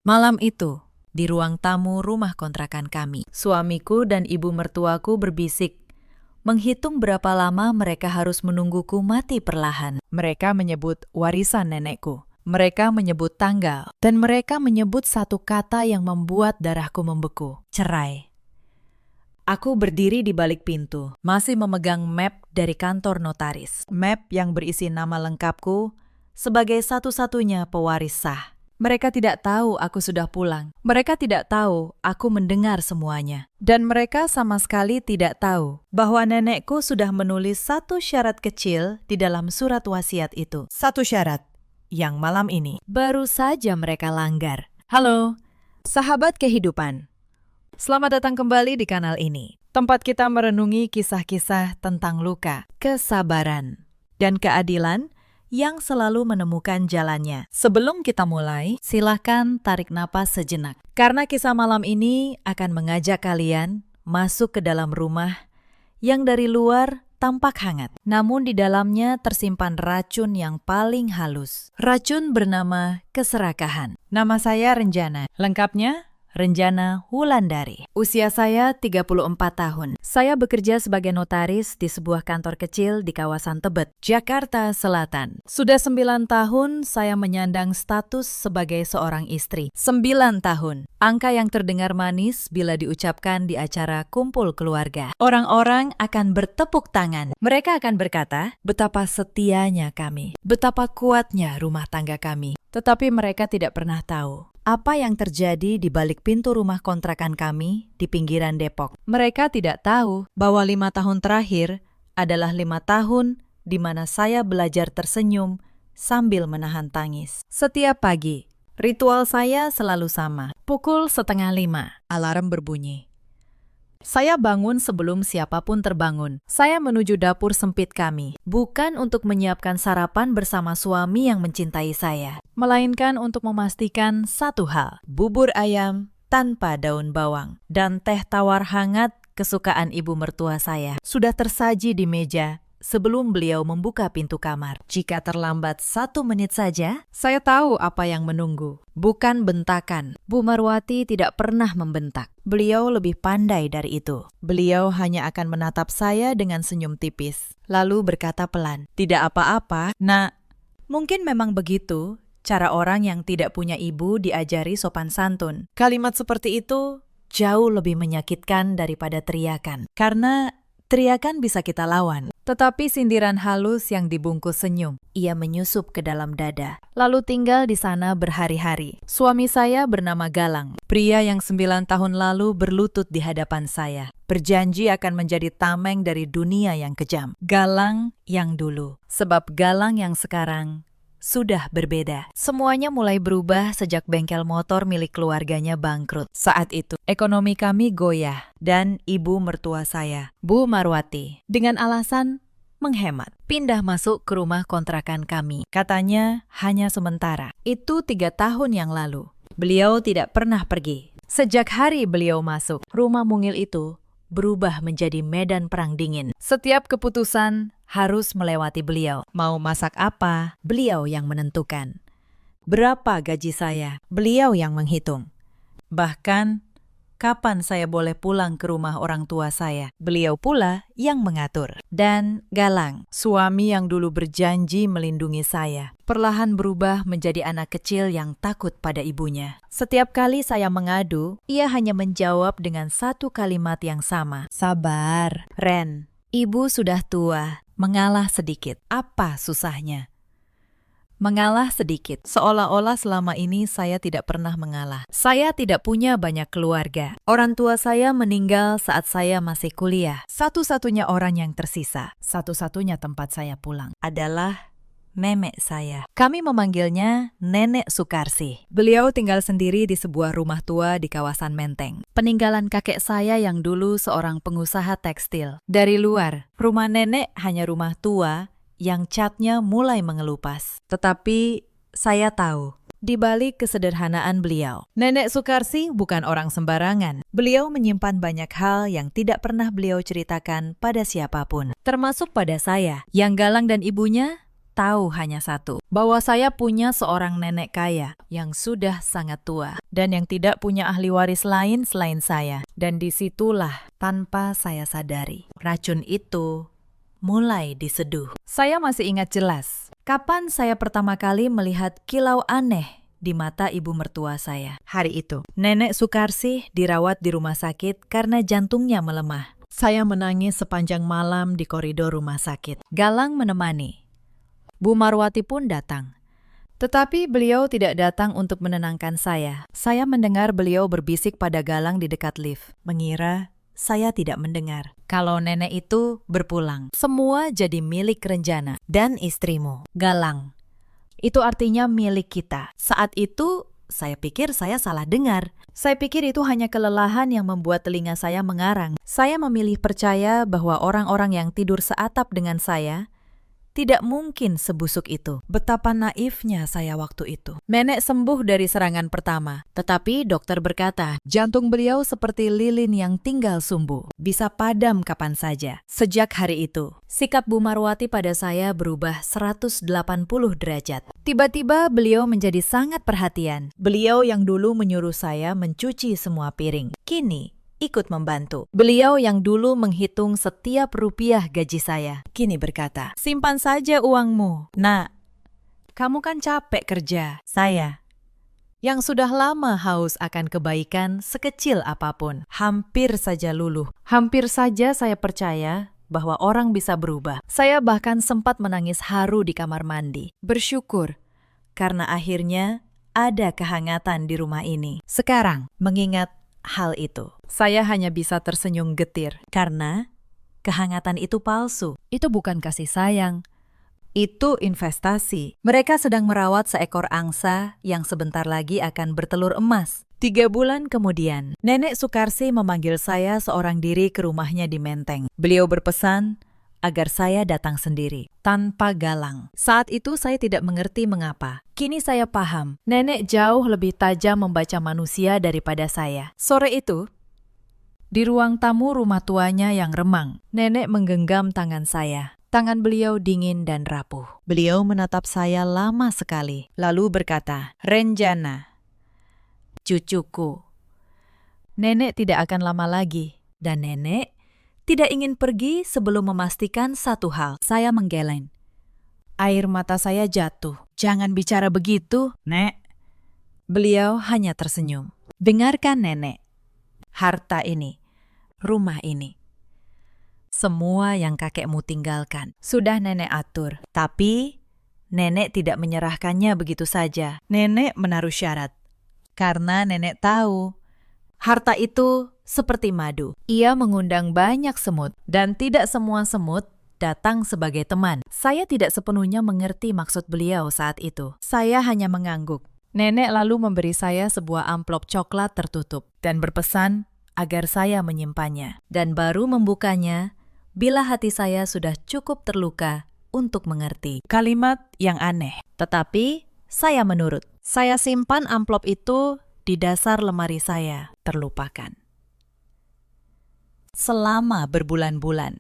Malam itu, di ruang tamu rumah kontrakan kami, suamiku dan ibu mertuaku berbisik, menghitung berapa lama mereka harus menungguku mati perlahan. Mereka menyebut warisan nenekku. Mereka menyebut tanggal. Dan mereka menyebut satu kata yang membuat darahku membeku. Cerai. Aku berdiri di balik pintu, masih memegang map dari kantor notaris. Map yang berisi nama lengkapku sebagai satu-satunya pewaris sah. Mereka tidak tahu aku sudah pulang. Mereka tidak tahu aku mendengar semuanya. Dan mereka sama sekali tidak tahu bahwa nenekku sudah menulis satu syarat kecil di dalam surat wasiat itu. Satu syarat yang malam ini baru saja mereka langgar. Halo, sahabat kehidupan. Selamat datang kembali di kanal ini. Tempat kita merenungi kisah-kisah tentang luka, kesabaran, dan keadilan yang selalu menemukan jalannya. Sebelum kita mulai, silakan tarik napas sejenak. Karena kisah malam ini akan mengajak kalian masuk ke dalam rumah yang dari luar tampak hangat. Namun di dalamnya tersimpan racun yang paling halus. Racun bernama keserakahan. Nama saya Renjana. Lengkapnya, Renjana Wulandari. Usia saya 34 tahun. Saya bekerja sebagai notaris di sebuah kantor kecil di kawasan Tebet, Jakarta Selatan. Sudah 9 tahun saya menyandang status sebagai seorang istri. 9 tahun. Angka yang terdengar manis bila diucapkan di acara kumpul keluarga. Orang-orang akan bertepuk tangan. Mereka akan berkata, betapa setianya kami, betapa kuatnya rumah tangga kami. Tetapi mereka tidak pernah tahu apa yang terjadi di balik pintu rumah kontrakan kami di pinggiran Depok. Mereka tidak tahu bahwa 5 tahun terakhir adalah 5 tahun di mana saya belajar tersenyum sambil menahan tangis. Setiap pagi, ritual saya selalu sama. Pukul 4:30, alarm berbunyi. Saya bangun sebelum siapapun terbangun. Saya menuju dapur sempit kami, bukan untuk menyiapkan sarapan bersama suami yang mencintai saya, melainkan untuk memastikan satu hal, bubur ayam tanpa daun bawang dan teh tawar hangat kesukaan ibu mertua saya sudah tersaji di meja sebelum beliau membuka pintu kamar. Jika terlambat 1 menit saja, saya tahu apa yang menunggu. Bukan bentakan. Bu Marwati tidak pernah membentak. Beliau lebih pandai dari itu. Beliau hanya akan menatap saya dengan senyum tipis, lalu berkata pelan, "Tidak apa-apa, Nak." Mungkin memang begitu cara orang yang tidak punya ibu diajari sopan santun. Kalimat seperti itu jauh lebih menyakitkan daripada teriakan. Karena teriakan bisa kita lawan, tetapi sindiran halus yang dibungkus senyum, ia menyusup ke dalam dada, lalu tinggal di sana berhari-hari. Suami saya bernama Galang, pria yang 9 tahun lalu berlutut di hadapan saya, berjanji akan menjadi tameng dari dunia yang kejam. Galang yang dulu, sebab Galang yang sekarang sudah berbeda. Semuanya mulai berubah sejak bengkel motor milik keluarganya bangkrut. Saat itu, ekonomi kami goyah dan ibu mertua saya, Bu Marwati, dengan alasan menghemat, pindah masuk ke rumah kontrakan kami. Katanya hanya sementara. Itu 3 tahun yang lalu. Beliau tidak pernah pergi. Sejak hari beliau masuk, rumah mungil itu berubah menjadi medan perang dingin. Setiap keputusan harus melewati beliau. Mau masak apa, beliau yang menentukan. Berapa gaji saya, beliau yang menghitung. Bahkan, kapan saya boleh pulang ke rumah orang tua saya, beliau pula yang mengatur. Dan Galang, suami yang dulu berjanji melindungi saya, perlahan berubah menjadi anak kecil yang takut pada ibunya. Setiap kali saya mengadu, ia hanya menjawab dengan satu kalimat yang sama. Sabar, Ren. Ibu sudah tua, mengalah sedikit. Apa susahnya? Mengalah sedikit, seolah-olah selama ini saya tidak pernah mengalah. Saya tidak punya banyak keluarga. Orang tua saya meninggal saat saya masih kuliah. Satu-satunya orang yang tersisa, satu-satunya tempat saya pulang, adalah nenek saya. Kami memanggilnya Nenek Sukarsi. Beliau tinggal sendiri di sebuah rumah tua di kawasan Menteng. Peninggalan kakek saya yang dulu seorang pengusaha tekstil. Dari luar, rumah nenek hanya rumah tua yang catnya mulai mengelupas. Tetapi saya tahu, di balik kesederhanaan beliau, Nenek Sukarsi bukan orang sembarangan. Beliau menyimpan banyak hal yang tidak pernah beliau ceritakan pada siapapun, termasuk pada saya. Yang Galang dan ibunya tahu hanya satu, bahwa saya punya seorang nenek kaya yang sudah sangat tua dan yang tidak punya ahli waris lain selain saya. Dan disitulah, tanpa saya sadari, racun itu mulai diseduh. Saya masih ingat jelas kapan saya pertama kali melihat kilau aneh di mata ibu mertua saya. Hari itu, Nenek Sukarsih dirawat di rumah sakit karena jantungnya melemah. Saya menangis sepanjang malam di koridor rumah sakit. Galang menemani. Bu Marwati pun datang. Tetapi beliau tidak datang untuk menenangkan saya. Saya mendengar beliau berbisik pada Galang di dekat lift, mengira saya tidak mendengar. Kalau nenek itu berpulang, semua jadi milik Renjana dan istrimu, Galang. Itu artinya milik kita. Saat itu, saya pikir saya salah dengar. Saya pikir itu hanya kelelahan yang membuat telinga saya mengarang. Saya memilih percaya bahwa orang-orang yang tidur seatap dengan saya tidak mungkin sebusuk itu. Betapa naifnya saya waktu itu. Nenek sembuh dari serangan pertama, tetapi dokter berkata, jantung beliau seperti lilin yang tinggal sumbu, bisa padam kapan saja. Sejak hari itu, sikap Bu Marwati pada saya berubah 180 derajat. Tiba-tiba beliau menjadi sangat perhatian. Beliau yang dulu menyuruh saya mencuci semua piring, kini ikut membantu. Beliau yang dulu menghitung setiap rupiah gaji saya, kini berkata, simpan saja uangmu. Nak, kamu kan capek kerja. Saya, yang sudah lama haus akan kebaikan sekecil apapun, hampir saja luluh. Hampir saja saya percaya bahwa orang bisa berubah. Saya bahkan sempat menangis haru di kamar mandi. Bersyukur, karena akhirnya ada kehangatan di rumah ini. Sekarang, mengingat hal itu, saya hanya bisa tersenyum getir karena kehangatan itu palsu. Itu bukan kasih sayang, itu investasi. Mereka sedang merawat seekor angsa yang sebentar lagi akan bertelur emas. 3 bulan kemudian, Nenek Sukarsih memanggil saya seorang diri ke rumahnya di Menteng. Beliau berpesan agar saya datang sendiri, tanpa Galang. Saat itu saya tidak mengerti mengapa. Kini saya paham, nenek jauh lebih tajam membaca manusia daripada saya. Sore itu, di ruang tamu rumah tuanya yang remang, nenek menggenggam tangan saya. Tangan beliau dingin dan rapuh. Beliau menatap saya lama sekali, lalu berkata, Renjana, cucuku, nenek tidak akan lama lagi, dan nenek tidak ingin pergi sebelum memastikan satu hal. Saya menggeleng. Air mata saya jatuh. Jangan bicara begitu, Nek. Beliau hanya tersenyum. Dengarkan, Nenek. Harta ini, rumah ini, semua yang kakekmu tinggalkan, sudah nenek atur. Tapi, nenek tidak menyerahkannya begitu saja. Nenek menaruh syarat. Karena nenek tahu, harta itu seperti madu. Ia mengundang banyak semut, dan tidak semua semut datang sebagai teman. Saya tidak sepenuhnya mengerti maksud beliau saat itu. Saya hanya mengangguk. Nenek lalu memberi saya sebuah amplop coklat tertutup, dan berpesan agar saya menyimpannya. Dan baru membukanya, bila hati saya sudah cukup terluka untuk mengerti. Kalimat yang aneh, tetapi saya menurut. Saya simpan amplop itu di dasar lemari saya, terlupakan. Selama berbulan-bulan.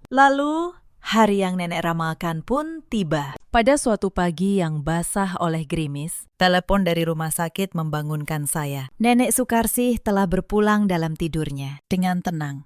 Lalu, hari yang nenek ramalkan pun tiba. Pada suatu pagi yang basah oleh gerimis, telepon dari rumah sakit membangunkan saya. Nenek Sukarsih telah berpulang dalam tidurnya, dengan tenang.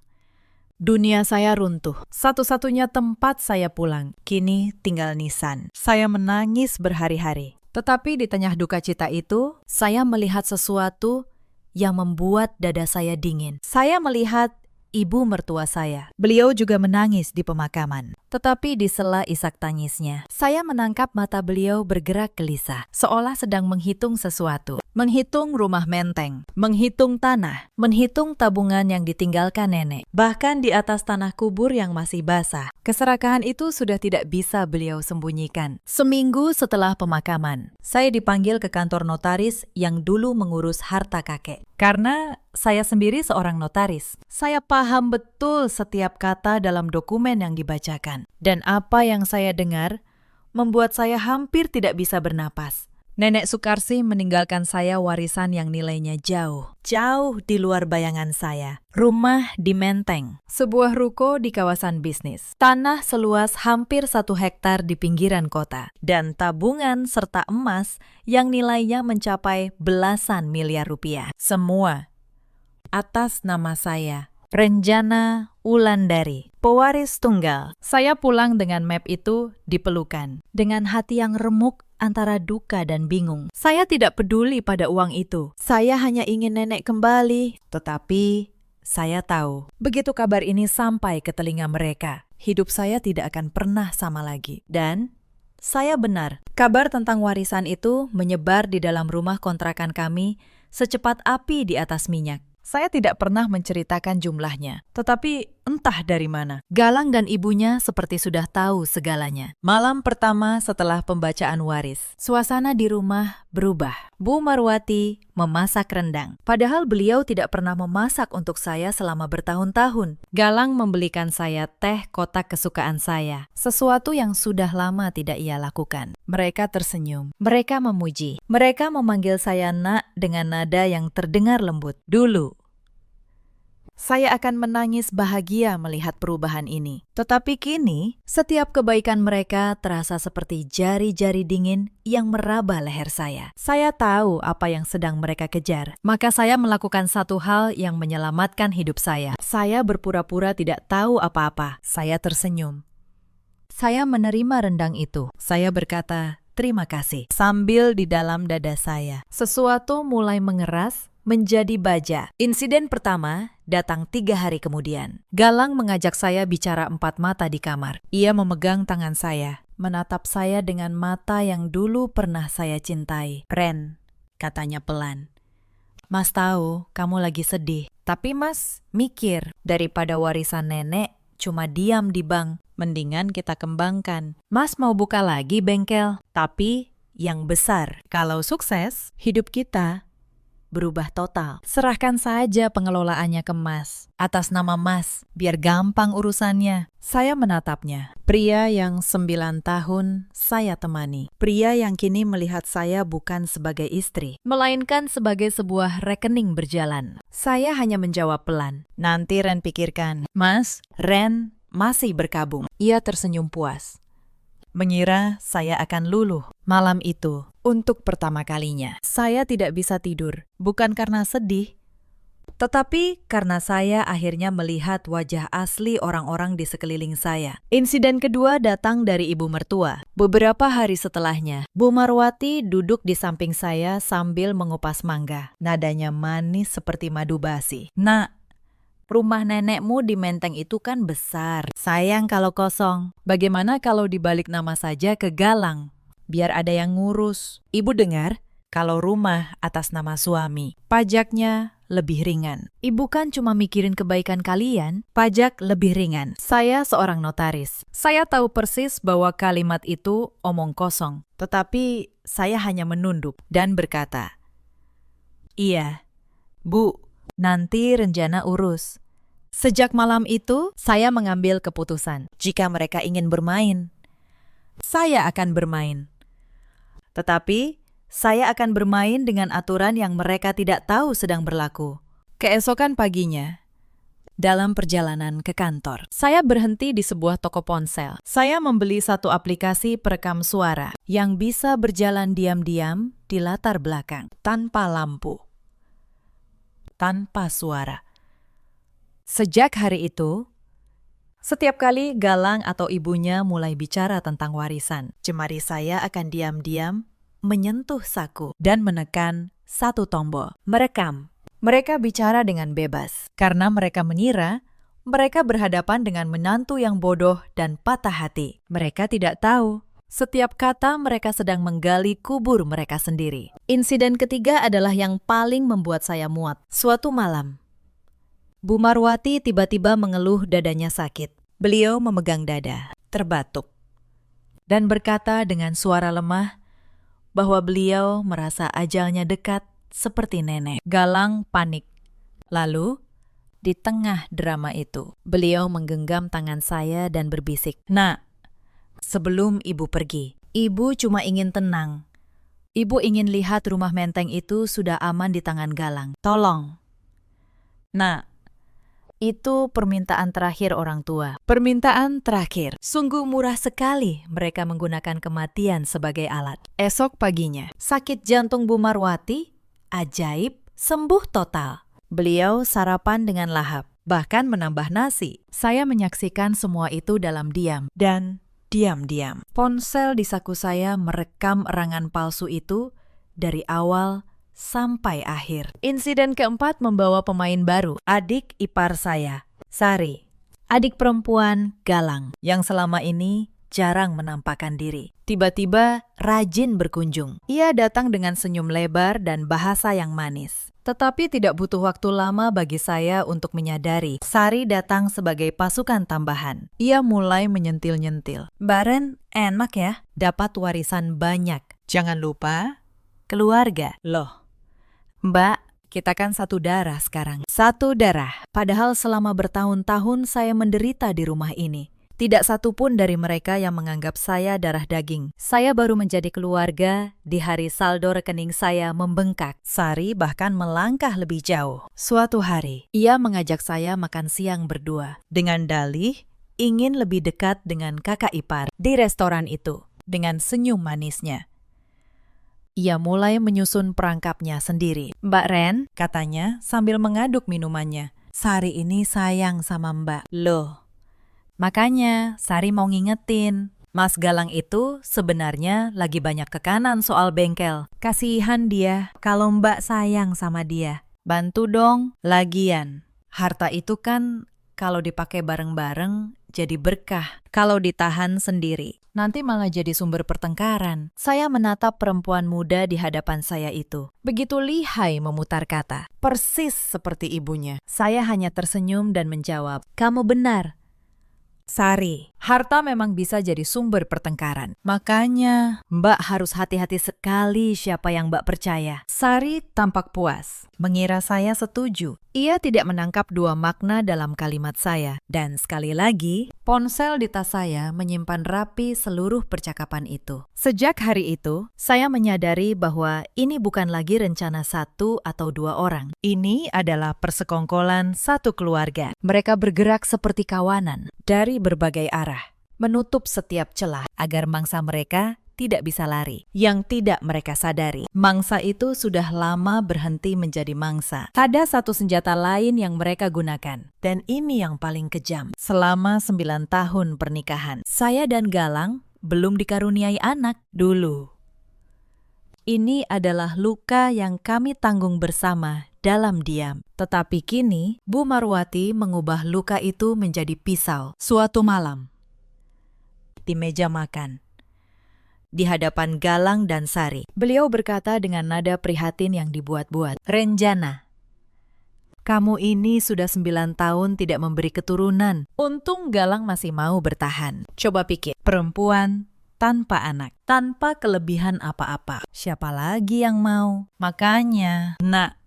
Dunia saya runtuh. Satu-satunya tempat saya pulang, kini tinggal nisan. Saya menangis berhari-hari. Tetapi di tengah duka cita itu, saya melihat sesuatu yang membuat dada saya dingin. Saya melihat ibu mertua saya. Beliau juga menangis di pemakaman. Tetapi di sela isak tangisnya, saya menangkap mata beliau bergerak gelisah, seolah sedang menghitung sesuatu. Menghitung rumah Menteng, menghitung tanah, menghitung tabungan yang ditinggalkan nenek. Bahkan di atas tanah kubur yang masih basah. Keserakahan itu sudah tidak bisa beliau sembunyikan. Seminggu setelah pemakaman, saya dipanggil ke kantor notaris yang dulu mengurus harta kakek. Karena saya sendiri seorang notaris, saya paham betul setiap kata dalam dokumen yang dibacakan. Dan apa yang saya dengar membuat saya hampir tidak bisa bernapas. Nenek Sukarsi meninggalkan saya warisan yang nilainya jauh di luar bayangan saya. Rumah di Menteng, sebuah ruko di kawasan bisnis, tanah seluas hampir 1 hektar di pinggiran kota, dan tabungan serta emas yang nilainya mencapai belasan miliar rupiah. Semua atas nama saya, Renjana Wulandari, pewaris tunggal. Saya pulang dengan map itu di pelukan, dengan hati yang remuk antara duka dan bingung. Saya tidak peduli pada uang itu. Saya hanya ingin nenek kembali. Tetapi saya tahu, begitu kabar ini sampai ke telinga mereka, hidup saya tidak akan pernah sama lagi. Dan saya benar, kabar tentang warisan itu menyebar di dalam rumah kontrakan kami secepat api di atas minyak. Saya tidak pernah menceritakan jumlahnya, tetapi entah dari mana, Galang dan ibunya seperti sudah tahu segalanya. Malam pertama setelah pembacaan waris, suasana di rumah berubah. Bu Marwati memasak rendang, padahal beliau tidak pernah memasak untuk saya selama bertahun-tahun. Galang membelikan saya teh kotak kesukaan saya, sesuatu yang sudah lama tidak ia lakukan. Mereka tersenyum, mereka memuji, mereka memanggil saya Nak dengan nada yang terdengar lembut. Dulu saya akan menangis bahagia melihat perubahan ini. Tetapi kini, setiap kebaikan mereka terasa seperti jari-jari dingin yang meraba leher saya. Saya tahu apa yang sedang mereka kejar. Maka saya melakukan satu hal yang menyelamatkan hidup saya. Saya berpura-pura tidak tahu apa-apa. Saya tersenyum. Saya menerima rendang itu. Saya berkata, terima kasih. Sambil di dalam dada saya, sesuatu mulai mengeras menjadi baja. Insiden pertama datang 3 hari kemudian. Galang mengajak saya bicara 4 mata di kamar. Ia memegang tangan saya, menatap saya dengan mata yang dulu pernah saya cintai. Ren, katanya pelan. Mas tahu kamu lagi sedih, tapi Mas mikir daripada warisan nenek cuma diam di bank, mendingan kita kembangkan. Mas mau buka lagi bengkel, tapi yang besar. Kalau sukses, hidup kita berubah total. Serahkan saja pengelolaannya ke Mas, atas nama Mas, biar gampang urusannya. Saya menatapnya. Pria yang 9 tahun saya temani. Pria yang kini melihat saya bukan sebagai istri, melainkan sebagai sebuah rekening berjalan. Saya hanya menjawab pelan. Nanti Ren pikirkan. Mas, Ren masih berkabung. Ia tersenyum puas, mengira saya akan luluh. Malam itu, untuk pertama kalinya, saya tidak bisa tidur. Bukan karena sedih, tetapi karena saya akhirnya melihat wajah asli orang-orang di sekeliling saya. Insiden kedua datang dari ibu mertua. Beberapa hari setelahnya, Bu Marwati duduk di samping saya sambil mengupas mangga. Nadanya manis seperti madu basi. Nak, rumah nenekmu di Menteng itu kan besar. Sayang kalau kosong. Bagaimana kalau dibalik nama saja ke Galang? Biar ada yang ngurus. Ibu dengar kalau rumah atas nama suami, pajaknya lebih ringan. Ibu kan cuma mikirin kebaikan kalian, pajak lebih ringan. Saya seorang notaris. Saya tahu persis bahwa kalimat itu omong kosong. Tetapi saya hanya menunduk dan berkata, iya, Bu, nanti Renjana urus. Sejak malam itu, saya mengambil keputusan. Jika mereka ingin bermain, saya akan bermain. Tetapi, saya akan bermain dengan aturan yang mereka tidak tahu sedang berlaku. Keesokan paginya, dalam perjalanan ke kantor, saya berhenti di sebuah toko ponsel. Saya membeli satu aplikasi perekam suara yang bisa berjalan diam-diam di latar belakang, tanpa lampu, tanpa suara. Sejak hari itu, setiap kali Galang atau ibunya mulai bicara tentang warisan, jemari saya akan diam-diam menyentuh saku dan menekan satu tombol, merekam. Mereka bicara dengan bebas, karena mereka mengira mereka berhadapan dengan menantu yang bodoh dan patah hati. Mereka tidak tahu, setiap kata mereka sedang menggali kubur mereka sendiri. Insiden ketiga adalah yang paling membuat saya muak. Suatu malam, Bu Marwati tiba-tiba mengeluh dadanya sakit. Beliau memegang dada, terbatuk, dan berkata dengan suara lemah bahwa beliau merasa ajalnya dekat seperti nenek. Galang panik. Lalu, di tengah drama itu, beliau menggenggam tangan saya dan berbisik, Nak, sebelum ibu pergi, ibu cuma ingin tenang. Ibu ingin lihat rumah menteng itu sudah aman di tangan Galang. Tolong. Nah, itu permintaan terakhir orang tua. Permintaan terakhir. Sungguh murah sekali mereka menggunakan kematian sebagai alat. Esok paginya, sakit jantung Bu Marwati, ajaib, sembuh total. Beliau sarapan dengan lahap, bahkan menambah nasi. Saya menyaksikan semua itu dalam diam. Dan diam-diam. Ponsel di saku saya merekam erangan palsu itu dari awal sampai akhir. Insiden keempat membawa pemain baru, adik ipar saya, Sari. Adik perempuan Galang, yang selama ini jarang menampakkan diri. Tiba-tiba rajin berkunjung. Ia datang dengan senyum lebar dan bahasa yang manis. Tetapi tidak butuh waktu lama bagi saya untuk menyadari Sari datang sebagai pasukan tambahan. Ia mulai menyentil-nyentil. Baren, enak ya, dapat warisan banyak. Jangan lupa, keluarga. Loh, Mbak, kita kan satu darah sekarang. Satu darah. Padahal selama bertahun-tahun saya menderita di rumah ini. Tidak satu pun dari mereka yang menganggap saya darah daging. Saya baru menjadi keluarga di hari saldo rekening saya membengkak. Sari bahkan melangkah lebih jauh. Suatu hari, ia mengajak saya makan siang berdua. Dengan dalih, ingin lebih dekat dengan kakak ipar di restoran itu. Dengan senyum manisnya. Ia mulai menyusun perangkapnya sendiri. Mbak Ren, katanya sambil mengaduk minumannya. Sari ini sayang sama Mbak. Loh. Makanya, Sari mau ngingetin, Mas Galang itu sebenarnya lagi banyak tekanan soal bengkel. Kasihan dia kalau Mbak sayang sama dia. Bantu dong. Lagian, harta itu kan kalau dipakai bareng-bareng jadi berkah. Kalau ditahan sendiri, nanti malah jadi sumber pertengkaran. Saya menatap perempuan muda di hadapan saya itu. Begitu lihai memutar kata. Persis seperti ibunya. Saya hanya tersenyum dan menjawab, kamu benar. Sari, harta memang bisa jadi sumber pertengkaran. Makanya, Mbak harus hati-hati sekali siapa yang Mbak percaya. Sari tampak puas, mengira saya setuju. Ia tidak menangkap dua makna dalam kalimat saya. Dan sekali lagi, ponsel di tas saya menyimpan rapi seluruh percakapan itu. Sejak hari itu, saya menyadari bahwa ini bukan lagi rencana satu atau dua orang. Ini adalah persekongkolan satu keluarga. Mereka bergerak seperti kawanan dari berbagai arah, menutup setiap celah agar mangsa mereka tidak bisa lari. Yang tidak mereka sadari, mangsa itu sudah lama berhenti menjadi mangsa. Ada satu senjata lain yang mereka gunakan, dan ini yang paling kejam. Selama 9 tahun pernikahan, saya dan Galang belum dikaruniai anak dulu. Ini adalah luka yang kami tanggung bersama dalam diam. Tetapi kini, Bu Marwati mengubah luka itu menjadi pisau. Suatu malam, di meja makan, di hadapan Galang dan Sari, beliau berkata dengan nada prihatin yang dibuat-buat, Renjana, kamu ini sudah 9 tahun tidak memberi keturunan. Untung Galang masih mau bertahan. Coba pikir, perempuan tanpa anak, tanpa kelebihan apa-apa. Siapa lagi yang mau? Makanya, nak,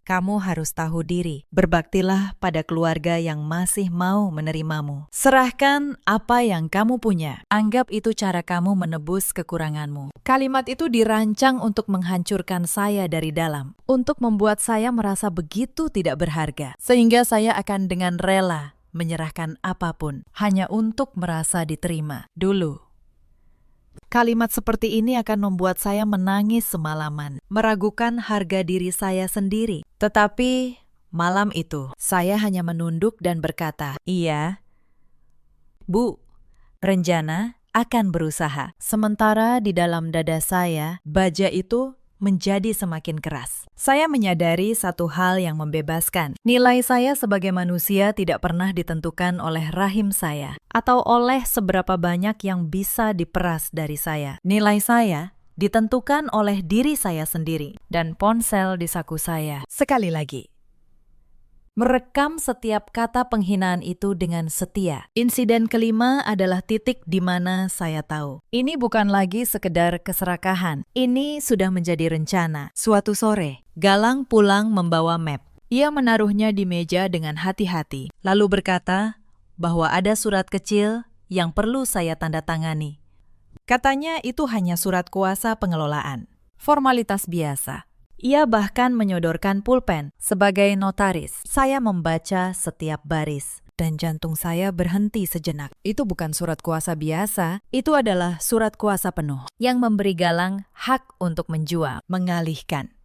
kamu harus tahu diri. Berbaktilah pada keluarga yang masih mau menerimamu. Serahkan apa yang kamu punya. Anggap itu cara kamu menebus kekuranganmu. Kalimat itu dirancang untuk menghancurkan saya dari dalam. Untuk membuat saya merasa begitu tidak berharga. Sehingga saya akan dengan rela menyerahkan apapun. Hanya untuk merasa diterima. Dulu, kalimat seperti ini akan membuat saya menangis semalaman, meragukan harga diri saya sendiri. Tetapi malam itu, saya hanya menunduk dan berkata, iya, Bu, Renjana akan berusaha. Sementara di dalam dada saya, baja itu menjadi semakin keras. Saya menyadari satu hal yang membebaskan. Nilai saya sebagai manusia tidak pernah ditentukan oleh rahim saya atau oleh seberapa banyak yang bisa diperas dari saya. Nilai saya ditentukan oleh diri saya sendiri dan ponsel di saku saya. Sekali lagi, merekam setiap kata penghinaan itu dengan setia. Insiden kelima adalah titik di mana saya tahu. Ini bukan lagi sekedar keserakahan. Ini sudah menjadi rencana. Suatu sore, Galang pulang membawa map. Ia menaruhnya di meja dengan hati-hati, lalu berkata bahwa ada surat kecil yang perlu saya tanda tangani. Katanya itu hanya surat kuasa pengelolaan, formalitas biasa. Ia bahkan menyodorkan pulpen sebagai notaris. Saya membaca setiap baris, dan jantung saya berhenti sejenak. Itu bukan surat kuasa biasa, itu adalah surat kuasa penuh yang memberi Galang hak untuk menjual, mengalihkan,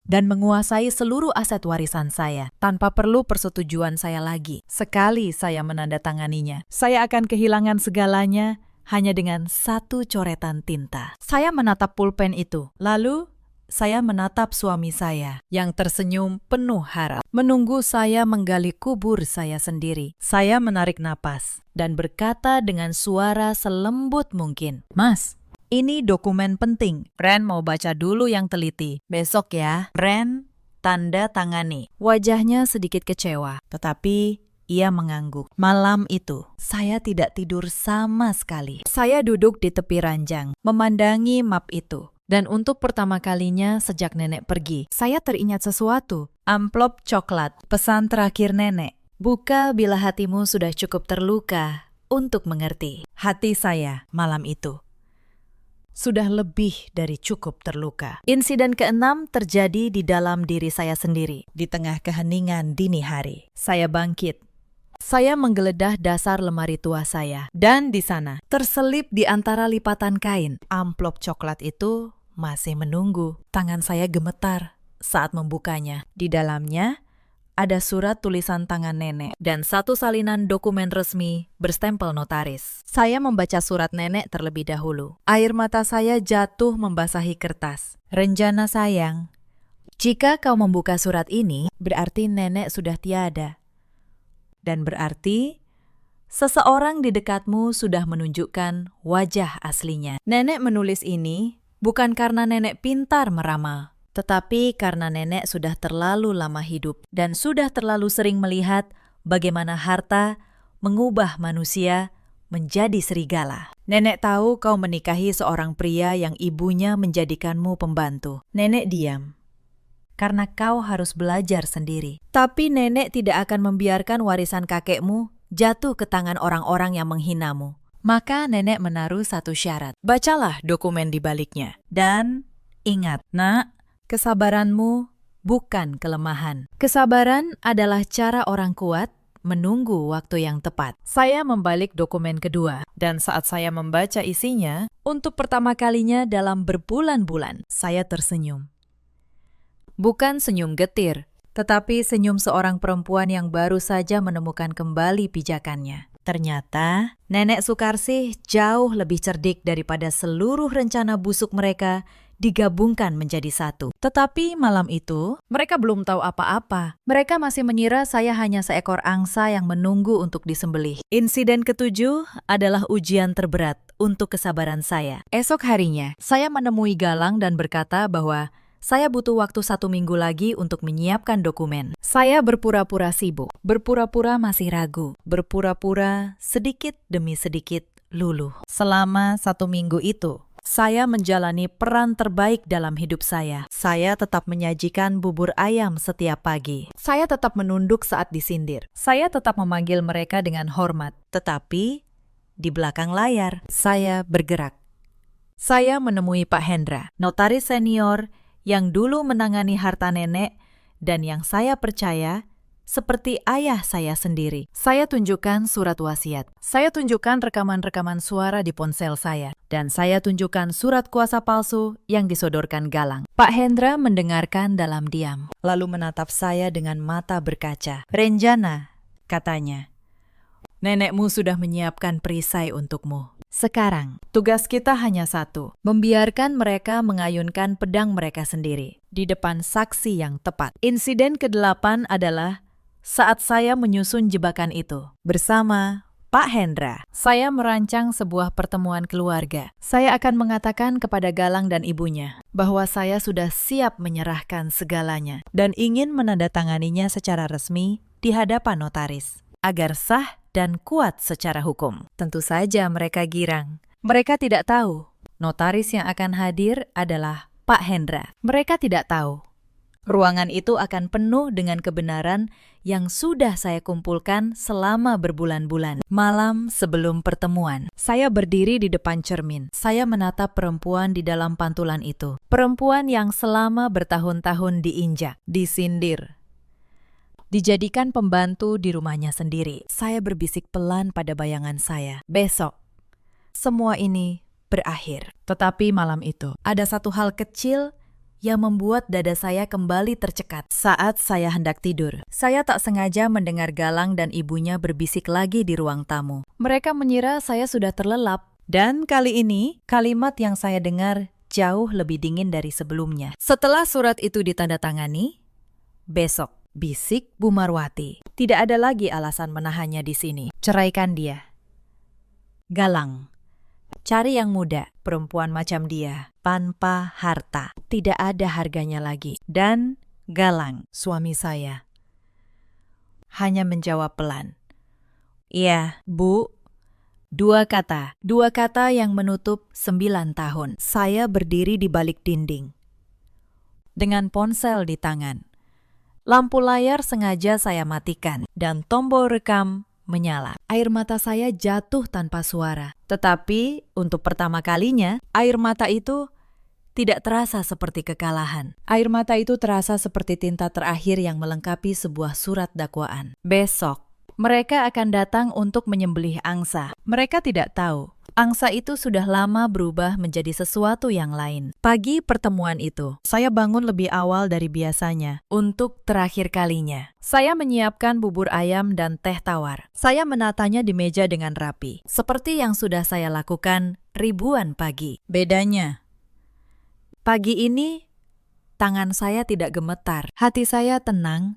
dan menguasai seluruh aset warisan saya tanpa perlu persetujuan saya lagi. Sekali saya menandatanganinya, saya akan kehilangan segalanya hanya dengan satu coretan tinta. Saya menatap pulpen itu, lalu saya menatap suami saya yang tersenyum penuh harap, menunggu saya menggali kubur saya sendiri. Saya menarik napas dan berkata dengan suara selembut mungkin, "Mas, ini dokumen penting. Ren mau baca dulu yang teliti. Besok ya." Ren tanda tangani. Wajahnya sedikit kecewa, tetapi ia mengangguk. Malam itu, saya tidak tidur sama sekali. Saya duduk di tepi ranjang, memandangi map itu. Dan untuk pertama kalinya sejak nenek pergi, saya teringat sesuatu. Amplop coklat, pesan terakhir nenek. Buka bila hatimu sudah cukup terluka untuk mengerti. Hati saya malam itu sudah lebih dari cukup terluka. Insiden keenam terjadi di dalam diri saya sendiri. Di tengah keheningan dini hari, saya bangkit. Saya menggeledah dasar lemari tua saya. Dan di sana, terselip di antara lipatan kain, amplop coklat itu masih menunggu. Tangan saya gemetar saat membukanya. Di dalamnya ada surat tulisan tangan nenek dan satu salinan dokumen resmi berstempel notaris. Saya membaca surat nenek terlebih dahulu. Air mata saya jatuh membasahi kertas. "Renjana sayang, jika kau membuka surat ini, berarti nenek sudah tiada. Dan berarti seseorang di dekatmu sudah menunjukkan wajah aslinya." Nenek menulis ini bukan karena nenek pintar meramal, tetapi karena nenek sudah terlalu lama hidup dan sudah terlalu sering melihat bagaimana harta mengubah manusia menjadi serigala. Nenek tahu kau menikahi seorang pria yang ibunya menjadikanmu pembantu. Nenek diam karena kau harus belajar sendiri. Tapi nenek tidak akan membiarkan warisan kakekmu jatuh ke tangan orang-orang yang menghinamu. Maka nenek menaruh satu syarat. Bacalah dokumen di baliknya. Dan ingat, nak, kesabaranmu bukan kelemahan. Kesabaran adalah cara orang kuat menunggu waktu yang tepat. Saya membalik dokumen kedua. Dan saat saya membaca isinya, untuk pertama kalinya dalam berbulan-bulan, saya tersenyum. Bukan senyum getir, tetapi senyum seorang perempuan yang baru saja menemukan kembali pijakannya. Ternyata, Nenek Sukarsih jauh lebih cerdik daripada seluruh rencana busuk mereka digabungkan menjadi satu. Tetapi malam itu, mereka belum tahu apa-apa. Mereka masih mengira saya hanya seekor angsa yang menunggu untuk disembelih. Insiden ketujuh adalah ujian terberat untuk kesabaran saya. Esok harinya, saya menemui Galang dan berkata bahwa saya butuh waktu 1 minggu lagi untuk menyiapkan dokumen. Saya berpura-pura sibuk, berpura-pura masih ragu, berpura-pura sedikit demi sedikit luluh. Selama 1 minggu itu, saya menjalani peran terbaik dalam hidup saya. Saya tetap menyajikan bubur ayam setiap pagi. Saya tetap menunduk saat disindir. Saya tetap memanggil mereka dengan hormat. Tetapi, di belakang layar, saya bergerak. Saya menemui Pak Hendra, notaris senior yang dulu menangani harta nenek dan yang saya percaya seperti ayah saya sendiri. Saya tunjukkan surat wasiat. Saya tunjukkan rekaman-rekaman suara di ponsel saya. Dan saya tunjukkan surat kuasa palsu yang disodorkan Galang. Pak Hendra mendengarkan dalam diam, lalu menatap saya dengan mata berkaca. "Renjana," katanya, "nenekmu sudah menyiapkan perisai untukmu. Sekarang, tugas kita hanya satu, membiarkan mereka mengayunkan pedang mereka sendiri di depan saksi yang tepat." Insiden ke-8 adalah saat saya menyusun jebakan itu bersama Pak Hendra. Saya merancang sebuah pertemuan keluarga. Saya akan mengatakan kepada Galang dan ibunya bahwa saya sudah siap menyerahkan segalanya dan ingin menandatanganinya secara resmi di hadapan notaris agar sah dan kuat secara hukum. Tentu saja mereka girang. Mereka tidak tahu notaris yang akan hadir adalah Pak Hendra. Mereka tidak tahu Ruangan itu akan penuh dengan kebenaran yang sudah saya kumpulkan selama berbulan-bulan. Malam sebelum pertemuan, saya berdiri di depan cermin. Saya menatap perempuan di dalam pantulan itu. Perempuan yang selama bertahun-tahun diinjak, disindir, dijadikan pembantu di rumahnya sendiri. Saya berbisik pelan pada bayangan saya. Besok, semua ini berakhir. Tetapi malam itu, ada satu hal kecil yang membuat dada saya kembali tercekat. Saat saya hendak tidur, saya tak sengaja mendengar Galang dan ibunya berbisik lagi di ruang tamu. Mereka mengira saya sudah terlelap. Dan kali ini, kalimat yang saya dengar jauh lebih dingin dari sebelumnya. Setelah surat itu ditandatangani, besok, bisik Bu Marwati, tidak ada lagi alasan menahannya di sini. Ceraikan dia. Galang, cari yang muda, perempuan macam dia, tanpa harta. Tidak ada harganya lagi. Dan Galang, suami saya, hanya menjawab pelan. Iya, Bu. Dua kata yang menutup 9 tahun. Saya berdiri di balik dinding, dengan ponsel di tangan. Lampu layar sengaja saya matikan, dan tombol rekam menyala. Air mata saya jatuh tanpa suara. Tetapi untuk pertama kalinya, air mata itu tidak terasa seperti kekalahan. Air mata itu terasa seperti tinta terakhir yang melengkapi sebuah surat dakwaan. Besok, mereka akan datang untuk menyembelih angsa. Mereka tidak tahu, angsa itu sudah lama berubah menjadi sesuatu yang lain. Pagi pertemuan itu, saya bangun lebih awal dari biasanya. Untuk terakhir kalinya, saya menyiapkan bubur ayam dan teh tawar. Saya menatanya di meja dengan rapi, seperti yang sudah saya lakukan ribuan pagi. Bedanya, pagi ini, tangan saya tidak gemetar. Hati saya tenang,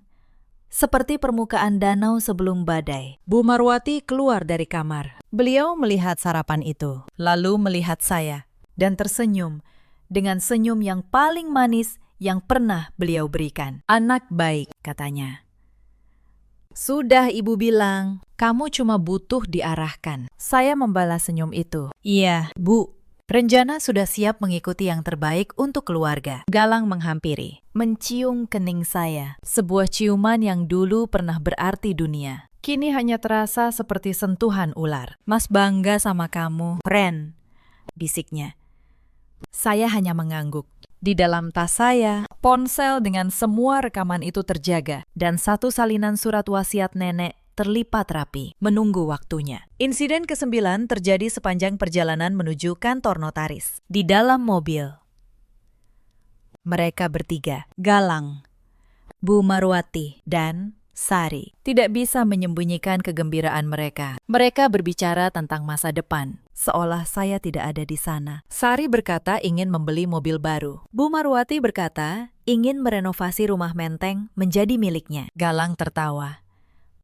seperti permukaan danau sebelum badai. Bu Marwati keluar dari kamar. Beliau melihat sarapan itu, lalu melihat saya, dan tersenyum dengan senyum yang paling manis yang pernah beliau berikan. Anak baik, katanya. Sudah ibu bilang, kamu cuma butuh diarahkan. Saya membalas senyum itu. Iya, Bu. Renjana sudah siap mengikuti yang terbaik untuk keluarga. Galang menghampiri, mencium kening saya. Sebuah ciuman yang dulu pernah berarti dunia, kini hanya terasa seperti sentuhan ular. Mas bangga sama kamu, Ren, bisiknya. Saya hanya mengangguk. Di dalam tas saya, ponsel dengan semua rekaman itu terjaga, dan satu salinan surat wasiat nenek terlipat rapi, menunggu waktunya. Insiden ke-9 terjadi sepanjang perjalanan menuju kantor notaris. Di dalam mobil, mereka bertiga, Galang, Bu Marwati, dan Sari, tidak bisa menyembunyikan kegembiraan mereka. Mereka berbicara tentang masa depan, seolah saya tidak ada di sana. Sari berkata ingin membeli mobil baru. Bu Marwati berkata ingin merenovasi rumah menteng menjadi miliknya. Galang tertawa,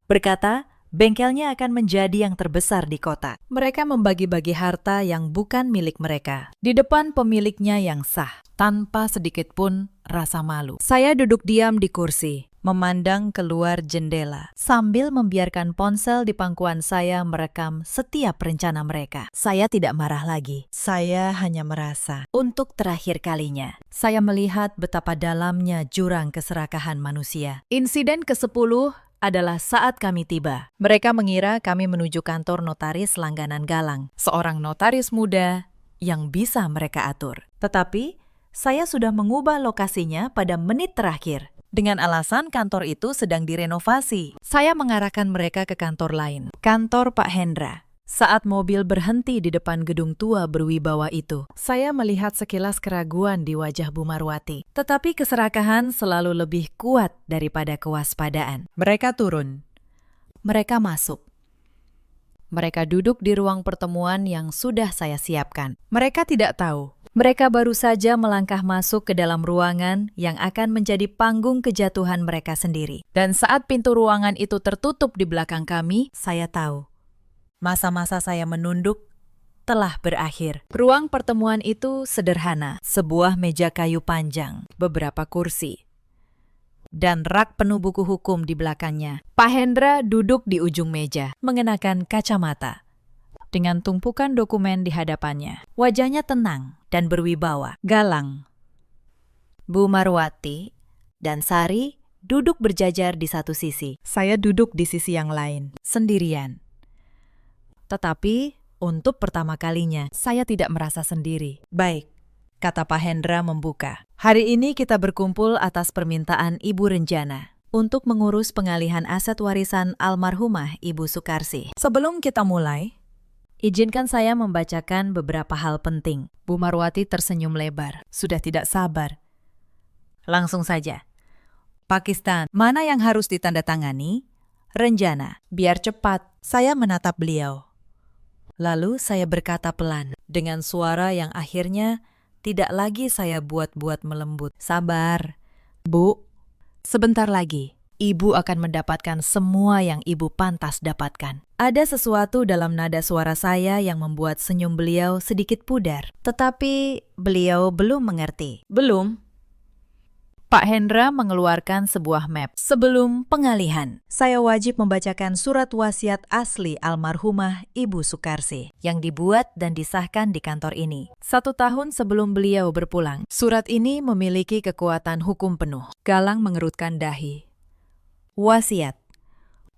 berkata, bengkelnya akan menjadi yang terbesar di kota. Mereka membagi-bagi harta yang bukan milik mereka, di depan pemiliknya yang sah, tanpa sedikit pun rasa malu. Saya duduk diam di kursi, memandang keluar jendela, sambil membiarkan ponsel di pangkuan saya merekam setiap rencana mereka. Saya tidak marah lagi. Saya hanya merasa, untuk terakhir kalinya, saya melihat betapa dalamnya jurang keserakahan manusia. Insiden ke-10 adalah saat kami tiba. Mereka mengira kami menuju kantor notaris langganan Galang, seorang notaris muda yang bisa mereka atur. Tetapi, saya sudah mengubah lokasinya pada menit terakhir. Dengan alasan kantor itu sedang direnovasi, saya mengarahkan mereka ke kantor lain, kantor Pak Hendra. Saat mobil berhenti di depan gedung tua berwibawa itu, saya melihat sekilas keraguan di wajah Bu Marwati. Tetapi keserakahan selalu lebih kuat daripada kewaspadaan. Mereka turun. Mereka masuk. Mereka duduk di ruang pertemuan yang sudah saya siapkan. Mereka tidak tahu. Mereka baru saja melangkah masuk ke dalam ruangan yang akan menjadi panggung kejatuhan mereka sendiri. Dan saat pintu ruangan itu tertutup di belakang kami, saya tahu. Masa-masa saya menunduk telah berakhir. Ruang pertemuan itu sederhana, sebuah meja kayu panjang, beberapa kursi, dan rak penuh buku hukum di belakangnya. Pak Hendra duduk di ujung meja, mengenakan kacamata, dengan tumpukan dokumen di hadapannya. Wajahnya tenang dan berwibawa. Galang, Bu Marwati, dan Sari duduk berjajar di satu sisi. Saya duduk di sisi yang lain, sendirian. Tetapi untuk pertama kalinya, saya tidak merasa sendiri. Baik, kata Pak Hendra membuka. Hari ini kita berkumpul atas permintaan Ibu Renjana untuk mengurus pengalihan aset warisan almarhumah Ibu Sukarsih. Sebelum kita mulai, izinkan saya membacakan beberapa hal penting. Bu Marwati tersenyum lebar. Sudah tidak sabar. Langsung saja. Pakistan, mana yang harus ditandatangani? Renjana, biar cepat. Saya menatap beliau. Lalu saya berkata pelan, dengan suara yang akhirnya tidak lagi saya buat-buat melembut. Sabar, Bu. Sebentar lagi, Ibu akan mendapatkan semua yang Ibu pantas dapatkan. Ada sesuatu dalam nada suara saya yang membuat senyum beliau sedikit pudar. Tetapi beliau belum mengerti. Belum. Pak Hendra mengeluarkan sebuah map. Sebelum pengalihan, saya wajib membacakan surat wasiat asli almarhumah Ibu Sukarsih yang dibuat dan disahkan di kantor ini 1 tahun sebelum beliau berpulang. Surat ini memiliki kekuatan hukum penuh. Galang mengerutkan dahi. Wasiat.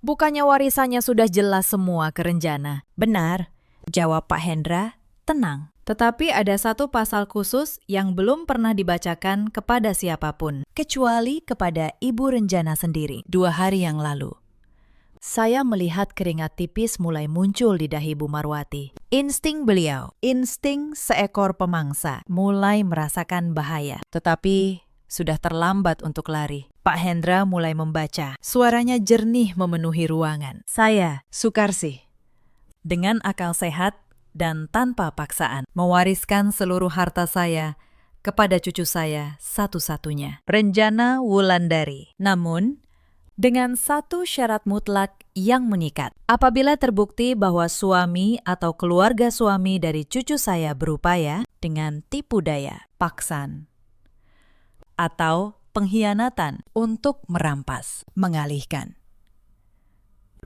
Bukannya warisannya sudah jelas semua ke Renjana? Benar, jawab Pak Hendra, tenang. Tetapi ada satu pasal khusus yang belum pernah dibacakan kepada siapapun, kecuali kepada Ibu Renjana sendiri 2 hari yang lalu. Saya melihat keringat tipis mulai muncul di dahi Bu Marwati. Insting beliau, insting seekor pemangsa, mulai merasakan bahaya. Tetapi sudah terlambat untuk lari. Pak Hendra mulai membaca. Suaranya jernih memenuhi ruangan. Saya, Sukarsih, dengan akal sehat dan tanpa paksaan, mewariskan seluruh harta saya kepada cucu saya satu-satunya, Renjana Wulandari. Namun, dengan satu syarat mutlak yang mengikat. Apabila terbukti bahwa suami atau keluarga suami dari cucu saya berupaya dengan tipu daya, paksaan, atau pengkhianatan untuk merampas, mengalihkan,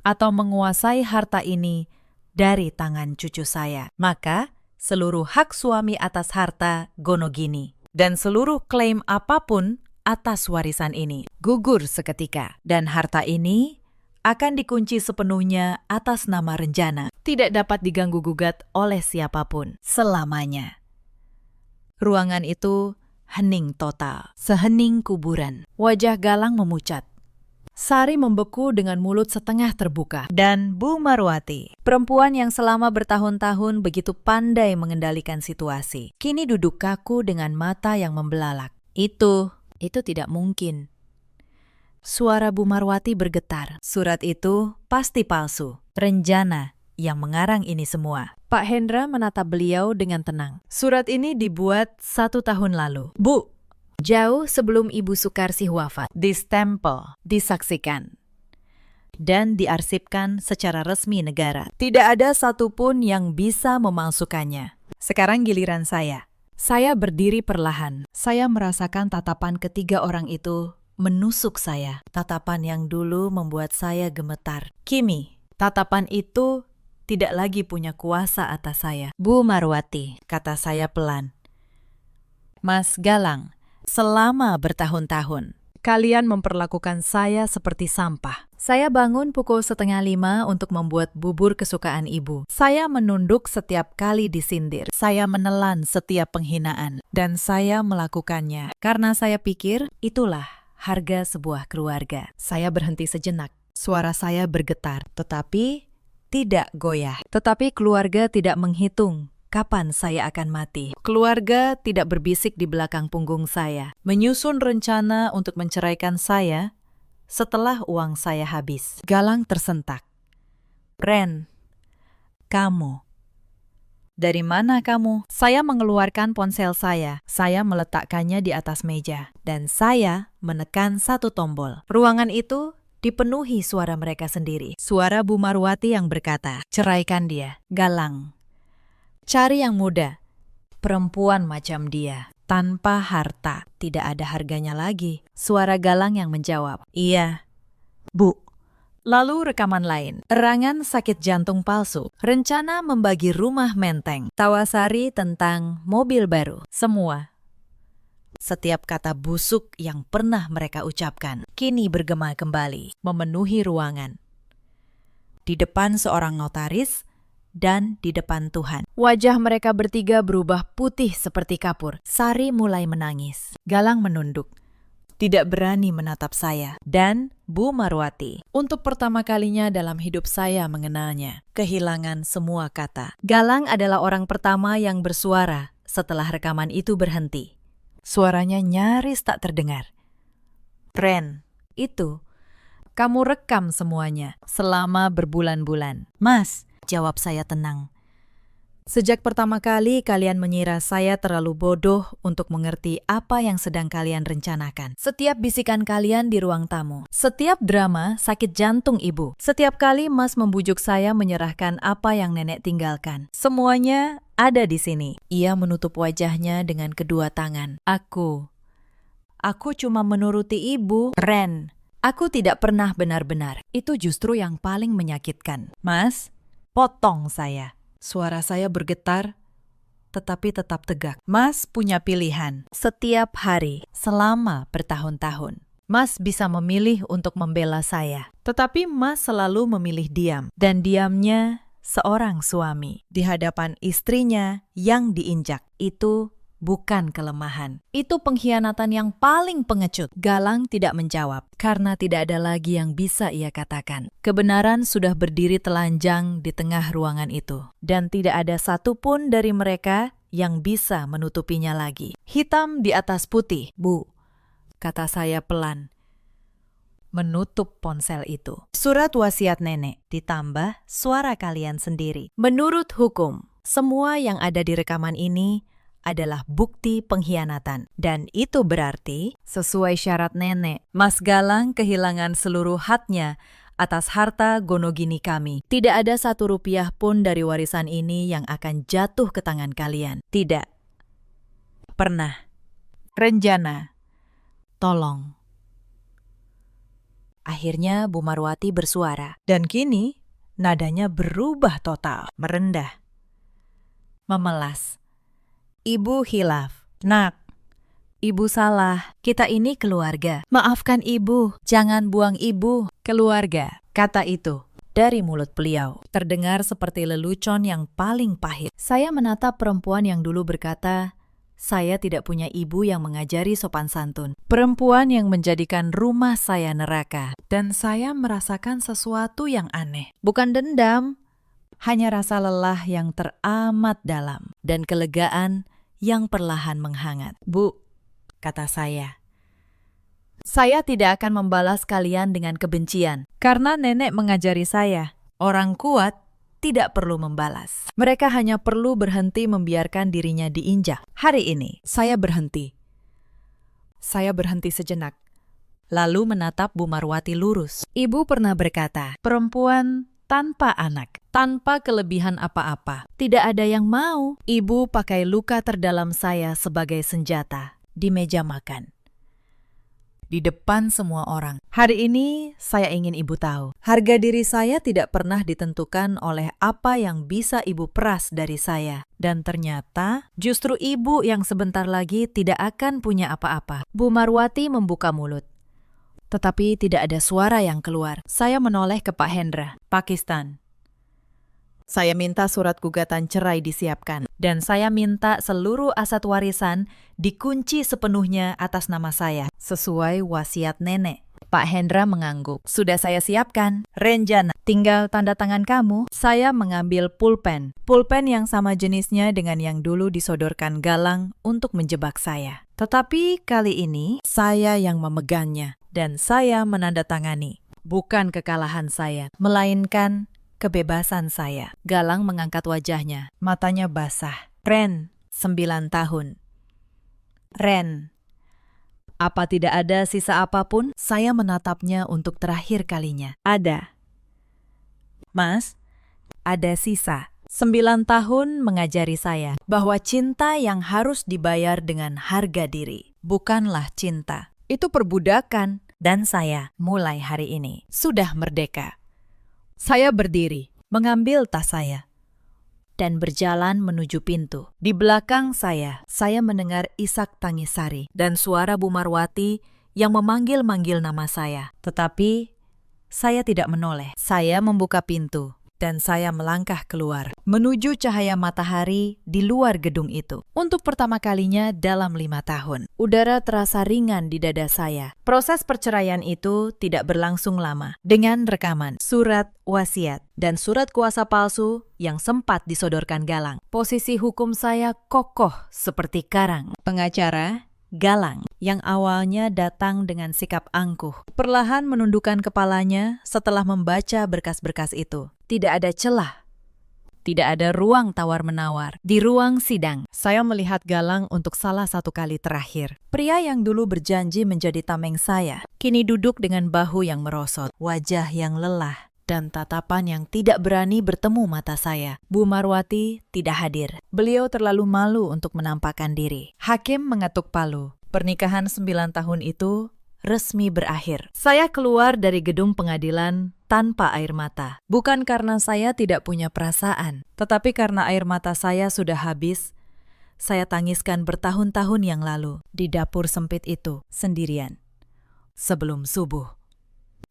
atau menguasai harta ini dari tangan cucu saya, maka seluruh hak suami atas harta Gonogini dan seluruh klaim apapun atas warisan ini gugur seketika, dan harta ini akan dikunci sepenuhnya atas nama Renjana, tidak dapat diganggu-gugat oleh siapapun selamanya. Ruangan itu hening total, sehening kuburan. Wajah Galang memucat. Sari membeku dengan mulut setengah terbuka. Dan Bu Marwati, perempuan yang selama bertahun-tahun begitu pandai mengendalikan situasi, kini duduk kaku dengan mata yang membelalak. Itu tidak mungkin. Suara Bu Marwati bergetar. Surat itu pasti palsu. Renjana yang mengarang ini semua. Pak Hendra menatap beliau dengan tenang. Surat ini dibuat 1 tahun lalu. Bu, jauh sebelum Ibu Sukarsih wafat, distempel, disaksikan, dan diarsipkan secara resmi negara. Tidak ada satupun yang bisa memalsukannya. Sekarang giliran saya. Saya berdiri perlahan. Saya merasakan tatapan ketiga orang itu menusuk saya. Tatapan yang dulu membuat saya gemetar. Kini, tatapan itu tidak lagi punya kuasa atas saya. Bu Marwati, kata saya pelan. Mas Galang, selama bertahun-tahun, kalian memperlakukan saya seperti sampah. Saya bangun pukul 4:30 untuk membuat bubur kesukaan ibu. Saya menunduk setiap kali disindir. Saya menelan setiap penghinaan. Dan saya melakukannya karena saya pikir itulah harga sebuah keluarga. Saya berhenti sejenak. Suara saya bergetar, tetapi tidak goyah. Tetapi keluarga tidak menghitung kapan saya akan mati. Keluarga tidak berbisik di belakang punggung saya, menyusun rencana untuk menceraikan saya setelah uang saya habis. Galang tersentak. Ren, kamu. Dari mana kamu? Saya mengeluarkan ponsel saya. Saya meletakkannya di atas meja. Dan saya menekan satu tombol. Ruangan itu dipenuhi suara mereka sendiri. Suara Bu Marwati yang berkata, ceraikan dia. Galang, cari yang muda. Perempuan macam dia, tanpa harta, tidak ada harganya lagi. Suara Galang yang menjawab, iya, Bu. Lalu rekaman lain, erangan sakit jantung palsu, rencana membagi rumah menteng, tawa Sari tentang mobil baru, semua. Setiap kata busuk yang pernah mereka ucapkan kini bergema kembali, memenuhi ruangan. Di depan seorang notaris dan di depan Tuhan. Wajah mereka bertiga berubah putih seperti kapur. Sari mulai menangis. Galang menunduk, tidak berani menatap saya. Dan Bu Marwati, untuk pertama kalinya dalam hidup saya mengenalnya, kehilangan semua kata. Galang adalah orang pertama yang bersuara setelah rekaman itu berhenti. Suaranya nyaris tak terdengar. Ren, itu kamu rekam semuanya selama berbulan-bulan. Mas, jawab saya tenang. Sejak pertama kali kalian mengira saya terlalu bodoh untuk mengerti apa yang sedang kalian rencanakan. Setiap bisikan kalian di ruang tamu, setiap drama sakit jantung ibu, setiap kali Mas membujuk saya menyerahkan apa yang nenek tinggalkan. Semuanya ada di sini. Ia menutup wajahnya dengan kedua tangan. Aku cuma menuruti ibu. Ren, aku tidak pernah benar-benar. Itu justru yang paling menyakitkan. Mas, potong saya. Suara saya bergetar, tetapi tetap tegak. Mas punya pilihan. Setiap hari, selama bertahun-tahun. Mas bisa memilih untuk membela saya. Tetapi Mas selalu memilih diam. Dan diamnya seorang suami. Di hadapan istrinya yang diinjak. Itu bukan kelemahan. Itu pengkhianatan yang paling pengecut. Galang tidak menjawab, karena tidak ada lagi yang bisa ia katakan. Kebenaran sudah berdiri telanjang di tengah ruangan itu. Dan tidak ada satupun dari mereka yang bisa menutupinya lagi. Hitam di atas putih. Bu, kata saya pelan, menutup ponsel itu. Surat wasiat nenek, ditambah suara kalian sendiri. Menurut hukum, semua yang ada di rekaman ini adalah bukti pengkhianatan. Dan itu berarti, sesuai syarat nenek, Mas Galang kehilangan seluruh haknya atas harta gonogini kami. Tidak ada 1 rupiah pun dari warisan ini yang akan jatuh ke tangan kalian. Tidak. Pernah. Renjana, tolong. Akhirnya Bu Marwati bersuara. Dan kini, nadanya berubah total. Merendah. Memelas. Ibu hilaf. Nak, ibu salah. Kita ini keluarga. Maafkan ibu. Jangan buang ibu. Keluarga, kata itu dari mulut beliau. Terdengar seperti lelucon yang paling pahit. Saya menatap perempuan yang dulu berkata, saya tidak punya ibu yang mengajari sopan santun. Perempuan yang menjadikan rumah saya neraka. Dan saya merasakan sesuatu yang aneh. Bukan dendam, hanya rasa lelah yang teramat dalam. Dan kelegaan yang perlahan menghangat. Bu, kata saya tidak akan membalas kalian dengan kebencian. Karena nenek mengajari saya, orang kuat tidak perlu membalas. Mereka hanya perlu berhenti membiarkan dirinya diinjak. Hari ini, saya berhenti. Saya berhenti sejenak. Lalu menatap Bu Marwati lurus. Ibu pernah berkata, perempuan tanpa anak, tanpa kelebihan apa-apa. Tidak ada yang mau. Ibu pakai luka terdalam saya sebagai senjata di meja makan. Di depan semua orang. Hari ini saya ingin ibu tahu, harga diri saya tidak pernah ditentukan oleh apa yang bisa ibu peras dari saya. Dan ternyata justru ibu yang sebentar lagi tidak akan punya apa-apa. Bu Marwati membuka mulut. Tetapi tidak ada suara yang keluar. Saya menoleh ke Pak Hendra, Pakistan. Saya minta surat gugatan cerai disiapkan. Dan saya minta seluruh aset warisan dikunci sepenuhnya atas nama saya, sesuai wasiat nenek. Pak Hendra mengangguk. Sudah saya siapkan. Renjana, tinggal tanda tangan kamu. Saya mengambil pulpen. Pulpen yang sama jenisnya dengan yang dulu disodorkan Galang untuk menjebak saya. Tetapi kali ini saya yang memegangnya. Dan saya menandatangani. Bukan kekalahan saya, melainkan kebebasan saya. Galang mengangkat wajahnya. Matanya basah. Ren, 9 tahun. Ren, apa tidak ada sisa apapun? Saya menatapnya untuk terakhir kalinya. Ada. Mas, ada sisa. 9 tahun mengajari saya bahwa cinta yang harus dibayar dengan harga diri bukanlah cinta. Itu perbudakan. Dan saya, mulai hari ini, sudah merdeka. Saya berdiri, mengambil tas saya. dan berjalan menuju pintu. Di belakang saya mendengar isak tangis Sari dan suara Bu Marwati yang memanggil-manggil nama saya. Tetapi saya tidak menoleh. Saya membuka pintu dan saya melangkah keluar, menuju cahaya matahari di luar gedung itu. Untuk pertama kalinya dalam 5 tahun, udara terasa ringan di dada saya. Proses perceraian itu tidak berlangsung lama. Dengan rekaman, surat wasiat, dan surat kuasa palsu yang sempat disodorkan Galang. Posisi hukum saya kokoh seperti karang. Pengacara Galang, yang awalnya datang dengan sikap angkuh, perlahan menundukkan kepalanya setelah membaca berkas-berkas itu. Tidak ada celah, tidak ada ruang tawar-menawar. Di ruang sidang, saya melihat Galang untuk salah satu kali terakhir. Pria yang dulu berjanji menjadi tameng saya, kini duduk dengan bahu yang merosot, wajah yang lelah, dan tatapan yang tidak berani bertemu mata saya. Bu Marwati tidak hadir. Beliau terlalu malu untuk menampakkan diri. Hakim mengetuk palu. Pernikahan 9 tahun itu resmi berakhir. Saya keluar dari gedung pengadilan tanpa air mata. Bukan karena saya tidak punya perasaan, tetapi karena air mata saya sudah habis. Saya tangiskan bertahun-tahun yang lalu di dapur sempit itu sendirian. Sebelum subuh.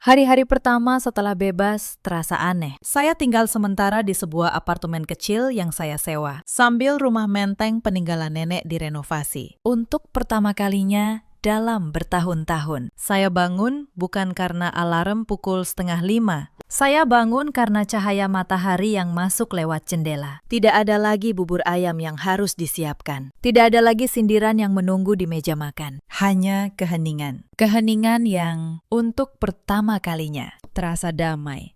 Hari-hari pertama setelah bebas terasa aneh. Saya tinggal sementara di sebuah apartemen kecil yang saya sewa, sambil rumah menteng peninggalan nenek direnovasi. Untuk pertama kalinya dalam bertahun-tahun, saya bangun bukan karena alarm pukul 4:30. Saya bangun karena cahaya matahari yang masuk lewat jendela. Tidak ada lagi bubur ayam yang harus disiapkan. Tidak ada lagi sindiran yang menunggu di meja makan. Hanya keheningan. Keheningan yang untuk pertama kalinya terasa damai,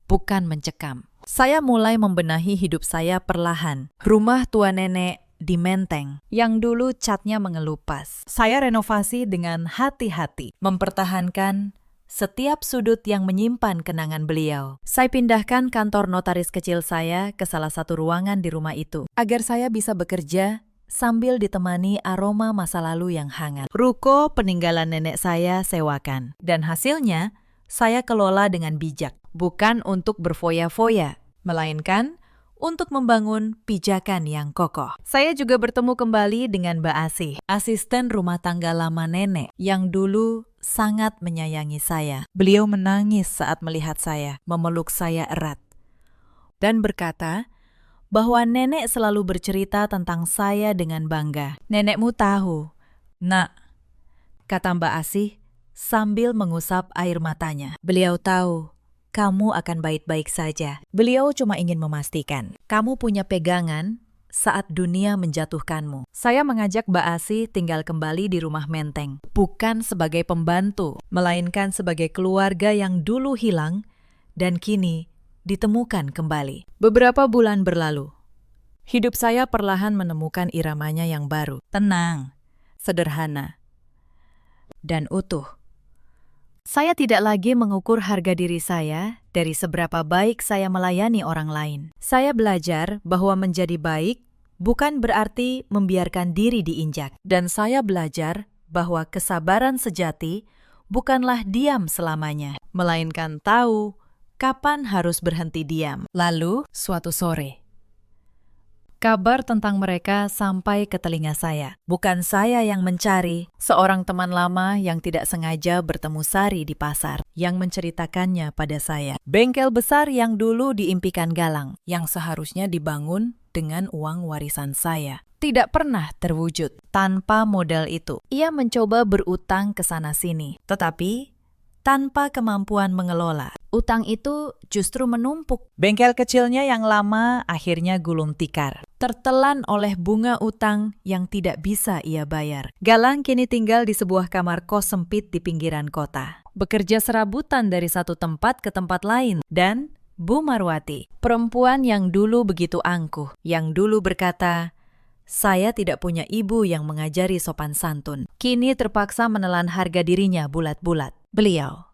bukan mencekam. Saya mulai membenahi hidup saya perlahan. Rumah tua nenek di Menteng yang dulu catnya mengelupas, saya renovasi dengan hati-hati, mempertahankan setiap sudut yang menyimpan kenangan beliau. Saya pindahkan kantor notaris kecil saya ke salah satu ruangan di rumah itu, agar saya bisa bekerja sambil ditemani aroma masa lalu yang hangat. Ruko peninggalan nenek saya sewakan, dan hasilnya saya kelola dengan bijak, bukan untuk berfoya-foya, melainkan untuk membangun pijakan yang kokoh. Saya juga bertemu kembali dengan Mbak Asih, asisten rumah tangga lama nenek yang dulu sangat menyayangi saya. Beliau menangis saat melihat saya, memeluk saya erat, dan berkata bahwa nenek selalu bercerita tentang saya dengan bangga. Nenekmu tahu, Nak, kata Mbak Asih sambil mengusap air matanya. Beliau tahu kamu akan baik-baik saja. Beliau cuma ingin memastikan kamu punya pegangan saat dunia menjatuhkanmu. Saya mengajak Mbak Asih tinggal kembali di rumah menteng, bukan sebagai pembantu, melainkan sebagai keluarga yang dulu hilang dan kini ditemukan kembali. Beberapa bulan berlalu, hidup saya perlahan menemukan iramanya yang baru, tenang, sederhana, dan utuh. Saya tidak lagi mengukur harga diri saya dari seberapa baik saya melayani orang lain. Saya belajar bahwa menjadi baik bukan berarti membiarkan diri diinjak. Dan saya belajar bahwa kesabaran sejati bukanlah diam selamanya, melainkan tahu kapan harus berhenti diam. Lalu, suatu sore, kabar tentang mereka sampai ke telinga saya. Bukan saya yang mencari, seorang teman lama yang tidak sengaja bertemu Sari di pasar, yang menceritakannya pada saya. Bengkel besar yang dulu diimpikan Galang, yang seharusnya dibangun dengan uang warisan saya, tidak pernah terwujud. Tanpa modal itu, ia mencoba berutang ke sana-sini, tetapi tanpa kemampuan mengelola. Utang itu justru menumpuk. Bengkel kecilnya yang lama akhirnya gulung tikar, tertelan oleh bunga utang yang tidak bisa ia bayar. Galang kini tinggal di sebuah kamar kos sempit di pinggiran kota, bekerja serabutan dari satu tempat ke tempat lain. Dan Bu Marwati, perempuan yang dulu begitu angkuh, yang dulu berkata, "Saya tidak punya ibu yang mengajari sopan santun," kini terpaksa menelan harga dirinya bulat-bulat. Beliau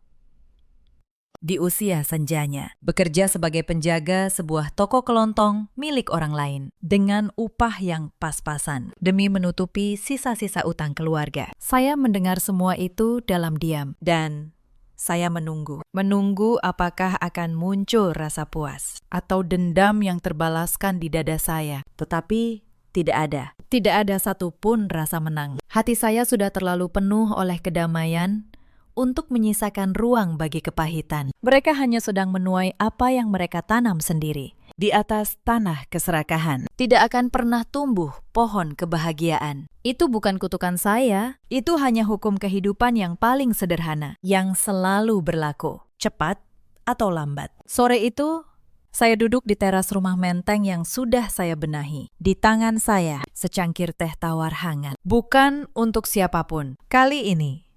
di usia senjanya, bekerja sebagai penjaga sebuah toko kelontong milik orang lain dengan upah yang pas-pasan demi menutupi sisa-sisa utang keluarga. Saya mendengar semua itu dalam diam dan saya menunggu. Menunggu apakah akan muncul rasa puas atau dendam yang terbalaskan di dada saya. Tetapi tidak ada. Tidak ada satupun rasa menang. Hati saya sudah terlalu penuh oleh kedamaian untuk menyisakan ruang bagi kepahitan. Mereka hanya sedang menuai apa yang mereka tanam sendiri. Di atas tanah keserakahan, tidak akan pernah tumbuh pohon kebahagiaan. Itu bukan kutukan saya, itu hanya hukum kehidupan yang paling sederhana, yang selalu berlaku, cepat atau lambat. Sore itu, saya duduk di teras rumah menteng yang sudah saya benahi. Di tangan saya, secangkir teh tawar hangat. Bukan untuk siapapun. Kali ini,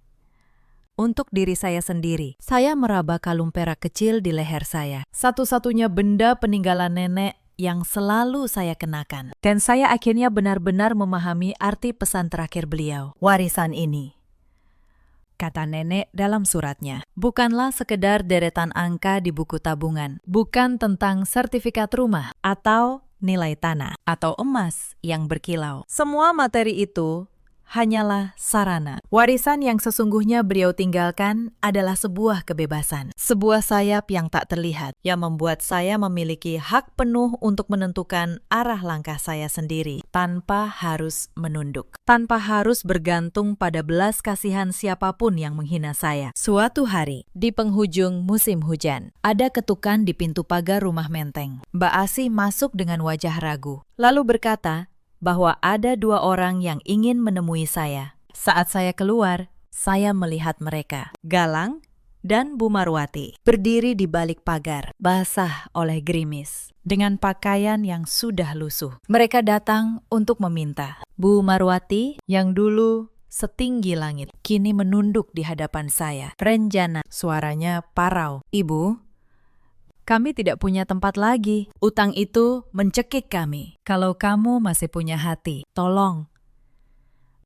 untuk diri saya sendiri, saya meraba kalung perak kecil di leher saya. Satu-satunya benda peninggalan nenek yang selalu saya kenakan. Dan saya akhirnya benar-benar memahami arti pesan terakhir beliau. Warisan ini, kata nenek dalam suratnya, bukanlah sekedar deretan angka di buku tabungan. Bukan tentang sertifikat rumah atau nilai tanah atau emas yang berkilau. Semua materi itu hanyalah sarana. Warisan yang sesungguhnya beliau tinggalkan adalah sebuah kebebasan, sebuah sayap yang tak terlihat, yang membuat saya memiliki hak penuh untuk menentukan arah langkah saya sendiri, tanpa harus menunduk, tanpa harus bergantung pada belas kasihan siapapun yang menghina saya. Suatu hari, di penghujung musim hujan, ada ketukan di pintu pagar rumah menteng. Mbak Asih masuk dengan wajah ragu, lalu berkata bahwa ada 2 orang yang ingin menemui saya. Saat saya keluar, saya melihat mereka, Galang dan Bu Marwati, berdiri di balik pagar, basah oleh gerimis, dengan pakaian yang sudah lusuh. Mereka datang untuk meminta. Bu Marwati, yang dulu setinggi langit, kini menunduk di hadapan saya. Renjana, suaranya parau. Ibu, kami tidak punya tempat lagi. Utang itu mencekik kami. Kalau kamu masih punya hati, tolong.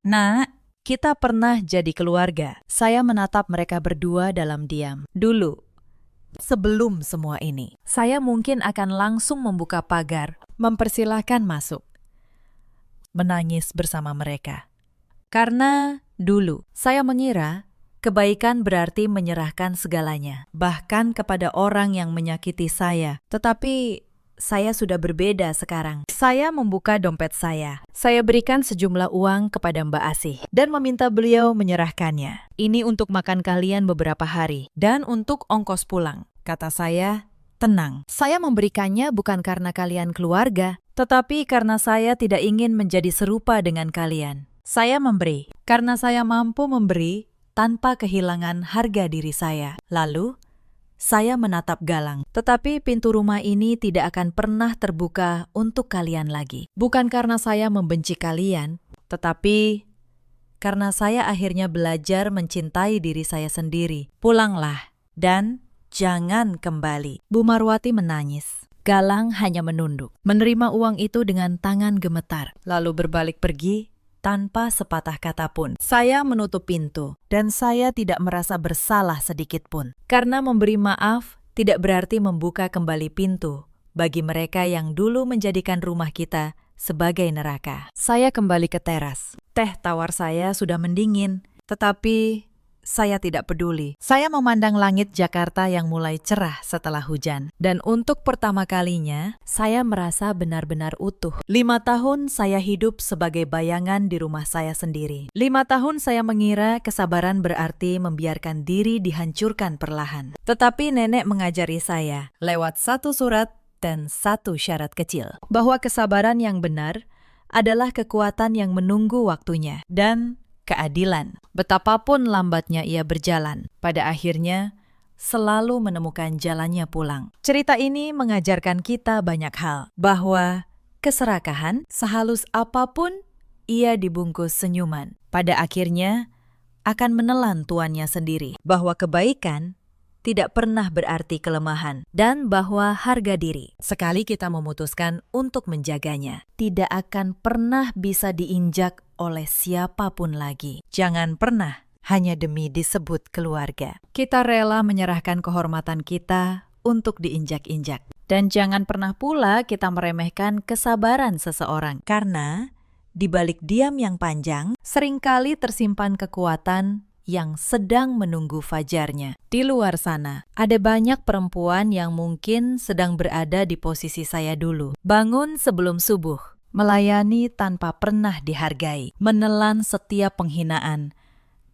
Nak, kita pernah jadi keluarga. Saya menatap mereka berdua dalam diam. Dulu, sebelum semua ini, saya mungkin akan langsung membuka pagar, mempersilahkan masuk, menangis bersama mereka. Karena dulu, saya mengira kebaikan berarti menyerahkan segalanya, bahkan kepada orang yang menyakiti saya. Tetapi saya sudah berbeda sekarang. Saya membuka dompet saya. Saya berikan sejumlah uang kepada Mbak Asih dan meminta beliau menyerahkannya. Ini untuk makan kalian beberapa hari dan untuk ongkos pulang. Kata saya, tenang. Saya memberikannya bukan karena kalian keluarga, tetapi karena saya tidak ingin menjadi serupa dengan kalian. Saya memberi karena saya mampu memberi tanpa kehilangan harga diri saya. Lalu, saya menatap Galang. Tetapi pintu rumah ini tidak akan pernah terbuka untuk kalian lagi. Bukan karena saya membenci kalian, tetapi karena saya akhirnya belajar mencintai diri saya sendiri. Pulanglah dan jangan kembali. Bu Marwati menangis. Galang hanya menunduk, menerima uang itu dengan tangan gemetar, lalu berbalik pergi tanpa sepatah kata pun. Saya menutup pintu, dan saya tidak merasa bersalah sedikit pun. Karena memberi maaf tidak berarti membuka kembali pintu bagi mereka yang dulu menjadikan rumah kita sebagai neraka. Saya kembali ke teras. Teh tawar saya sudah mendingin, tetapi saya tidak peduli. Saya memandang langit Jakarta yang mulai cerah setelah hujan. Dan untuk pertama kalinya, saya merasa benar-benar utuh. 5 tahun saya hidup sebagai bayangan di rumah saya sendiri. 5 tahun saya mengira kesabaran berarti membiarkan diri dihancurkan perlahan. Tetapi nenek mengajari saya, lewat 1 surat dan 1 syarat kecil, bahwa kesabaran yang benar adalah kekuatan yang menunggu waktunya. Dan keadilan, betapapun lambatnya ia berjalan, pada akhirnya selalu menemukan jalannya pulang. Cerita ini mengajarkan kita banyak hal, bahwa keserakahan, sehalus apapun ia dibungkus senyuman, pada akhirnya akan menelan tuannya sendiri, bahwa kebaikan tidak pernah berarti kelemahan, dan bahwa harga diri, sekali kita memutuskan untuk menjaganya, tidak akan pernah bisa diinjak oleh siapapun lagi. Jangan pernah hanya demi disebut keluarga. Kita rela menyerahkan kehormatan kita untuk diinjak-injak. Dan jangan pernah pula kita meremehkan kesabaran seseorang, karena di balik diam yang panjang, seringkali tersimpan kekuatan yang sedang menunggu fajarnya. Di luar sana, ada banyak perempuan yang mungkin sedang berada di posisi saya dulu. Bangun sebelum subuh, melayani tanpa pernah dihargai, menelan setiap penghinaan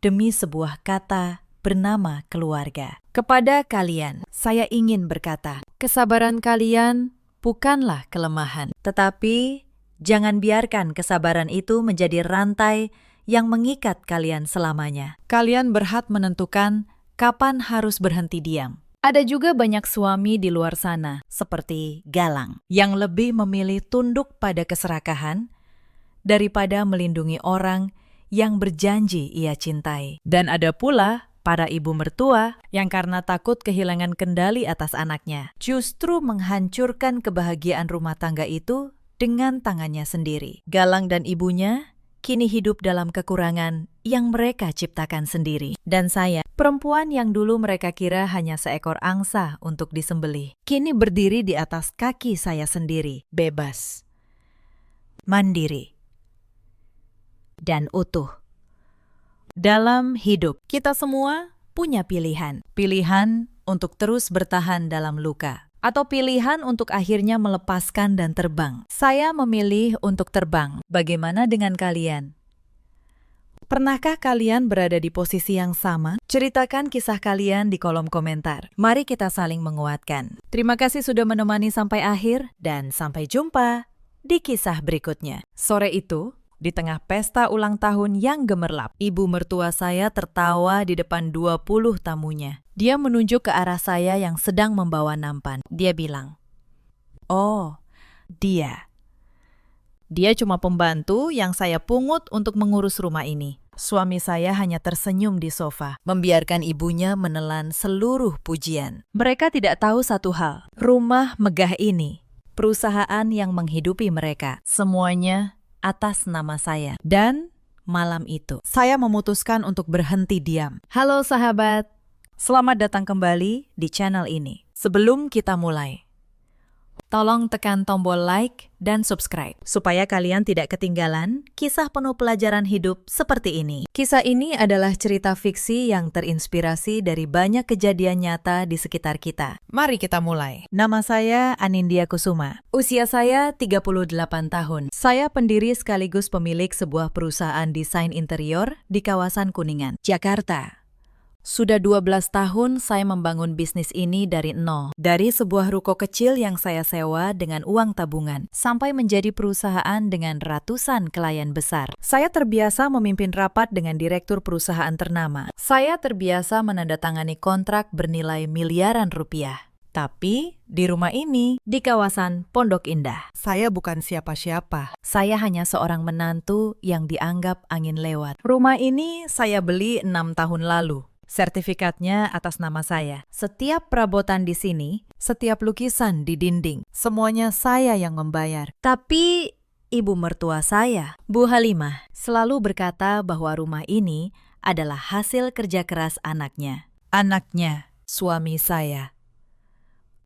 demi sebuah kata bernama keluarga. Kepada kalian, saya ingin berkata, kesabaran kalian bukanlah kelemahan, tetapi jangan biarkan kesabaran itu menjadi rantai yang mengikat kalian selamanya. Kalian berhak menentukan kapan harus berhenti diam. Ada juga banyak suami di luar sana, seperti Galang, yang lebih memilih tunduk pada keserakahan daripada melindungi orang yang berjanji ia cintai. Dan ada pula para ibu mertua yang karena takut kehilangan kendali atas anaknya, justru menghancurkan kebahagiaan rumah tangga itu dengan tangannya sendiri. Galang dan ibunya kini hidup dalam kekurangan yang mereka ciptakan sendiri. Dan saya, perempuan yang dulu mereka kira hanya seekor angsa untuk disembelih, kini berdiri di atas kaki saya sendiri, bebas, mandiri, dan utuh. Dalam hidup, kita semua punya pilihan. Pilihan untuk terus bertahan dalam luka, atau pilihan untuk akhirnya melepaskan dan terbang. Saya memilih untuk terbang. Bagaimana dengan kalian? Pernahkah kalian berada di posisi yang sama? Ceritakan kisah kalian di kolom komentar. Mari kita saling menguatkan. Terima kasih sudah menemani sampai akhir, dan sampai jumpa di kisah berikutnya. Sore itu, di tengah pesta ulang tahun yang gemerlap, ibu mertua saya tertawa di depan 20 tamunya. Dia menunjuk ke arah saya yang sedang membawa nampan. Dia bilang, "Oh, dia cuma pembantu yang saya pungut untuk mengurus rumah ini." Suami saya hanya tersenyum di sofa, membiarkan ibunya menelan seluruh pujian. Mereka tidak tahu satu hal, rumah megah ini, perusahaan yang menghidupi mereka, semuanya atas nama saya. Dan malam itu, saya memutuskan untuk berhenti diam. Halo sahabat, selamat datang kembali di channel ini. Sebelum kita mulai, tolong tekan tombol like dan subscribe, supaya kalian tidak ketinggalan kisah penuh pelajaran hidup seperti ini. Kisah ini adalah cerita fiksi yang terinspirasi dari banyak kejadian nyata di sekitar kita. Mari kita mulai. Nama saya Anindya Kusuma. Usia saya 38 tahun. Saya pendiri sekaligus pemilik sebuah perusahaan desain interior di kawasan Kuningan, Jakarta. Sudah 12 tahun saya membangun bisnis ini dari nol. Dari sebuah ruko kecil yang saya sewa dengan uang tabungan, sampai menjadi perusahaan dengan ratusan klien besar. Saya terbiasa memimpin rapat dengan direktur perusahaan ternama. Saya terbiasa menandatangani kontrak bernilai miliaran rupiah. Tapi di rumah ini, di kawasan Pondok Indah, saya bukan siapa-siapa. Saya hanya seorang menantu yang dianggap angin lewat. Rumah ini saya beli 6 tahun lalu. Sertifikatnya atas nama saya. Setiap perabotan di sini, setiap lukisan di dinding, semuanya saya yang membayar. Tapi ibu mertua saya, Bu Halimah, selalu berkata bahwa rumah ini adalah hasil kerja keras anaknya. Anaknya, suami saya,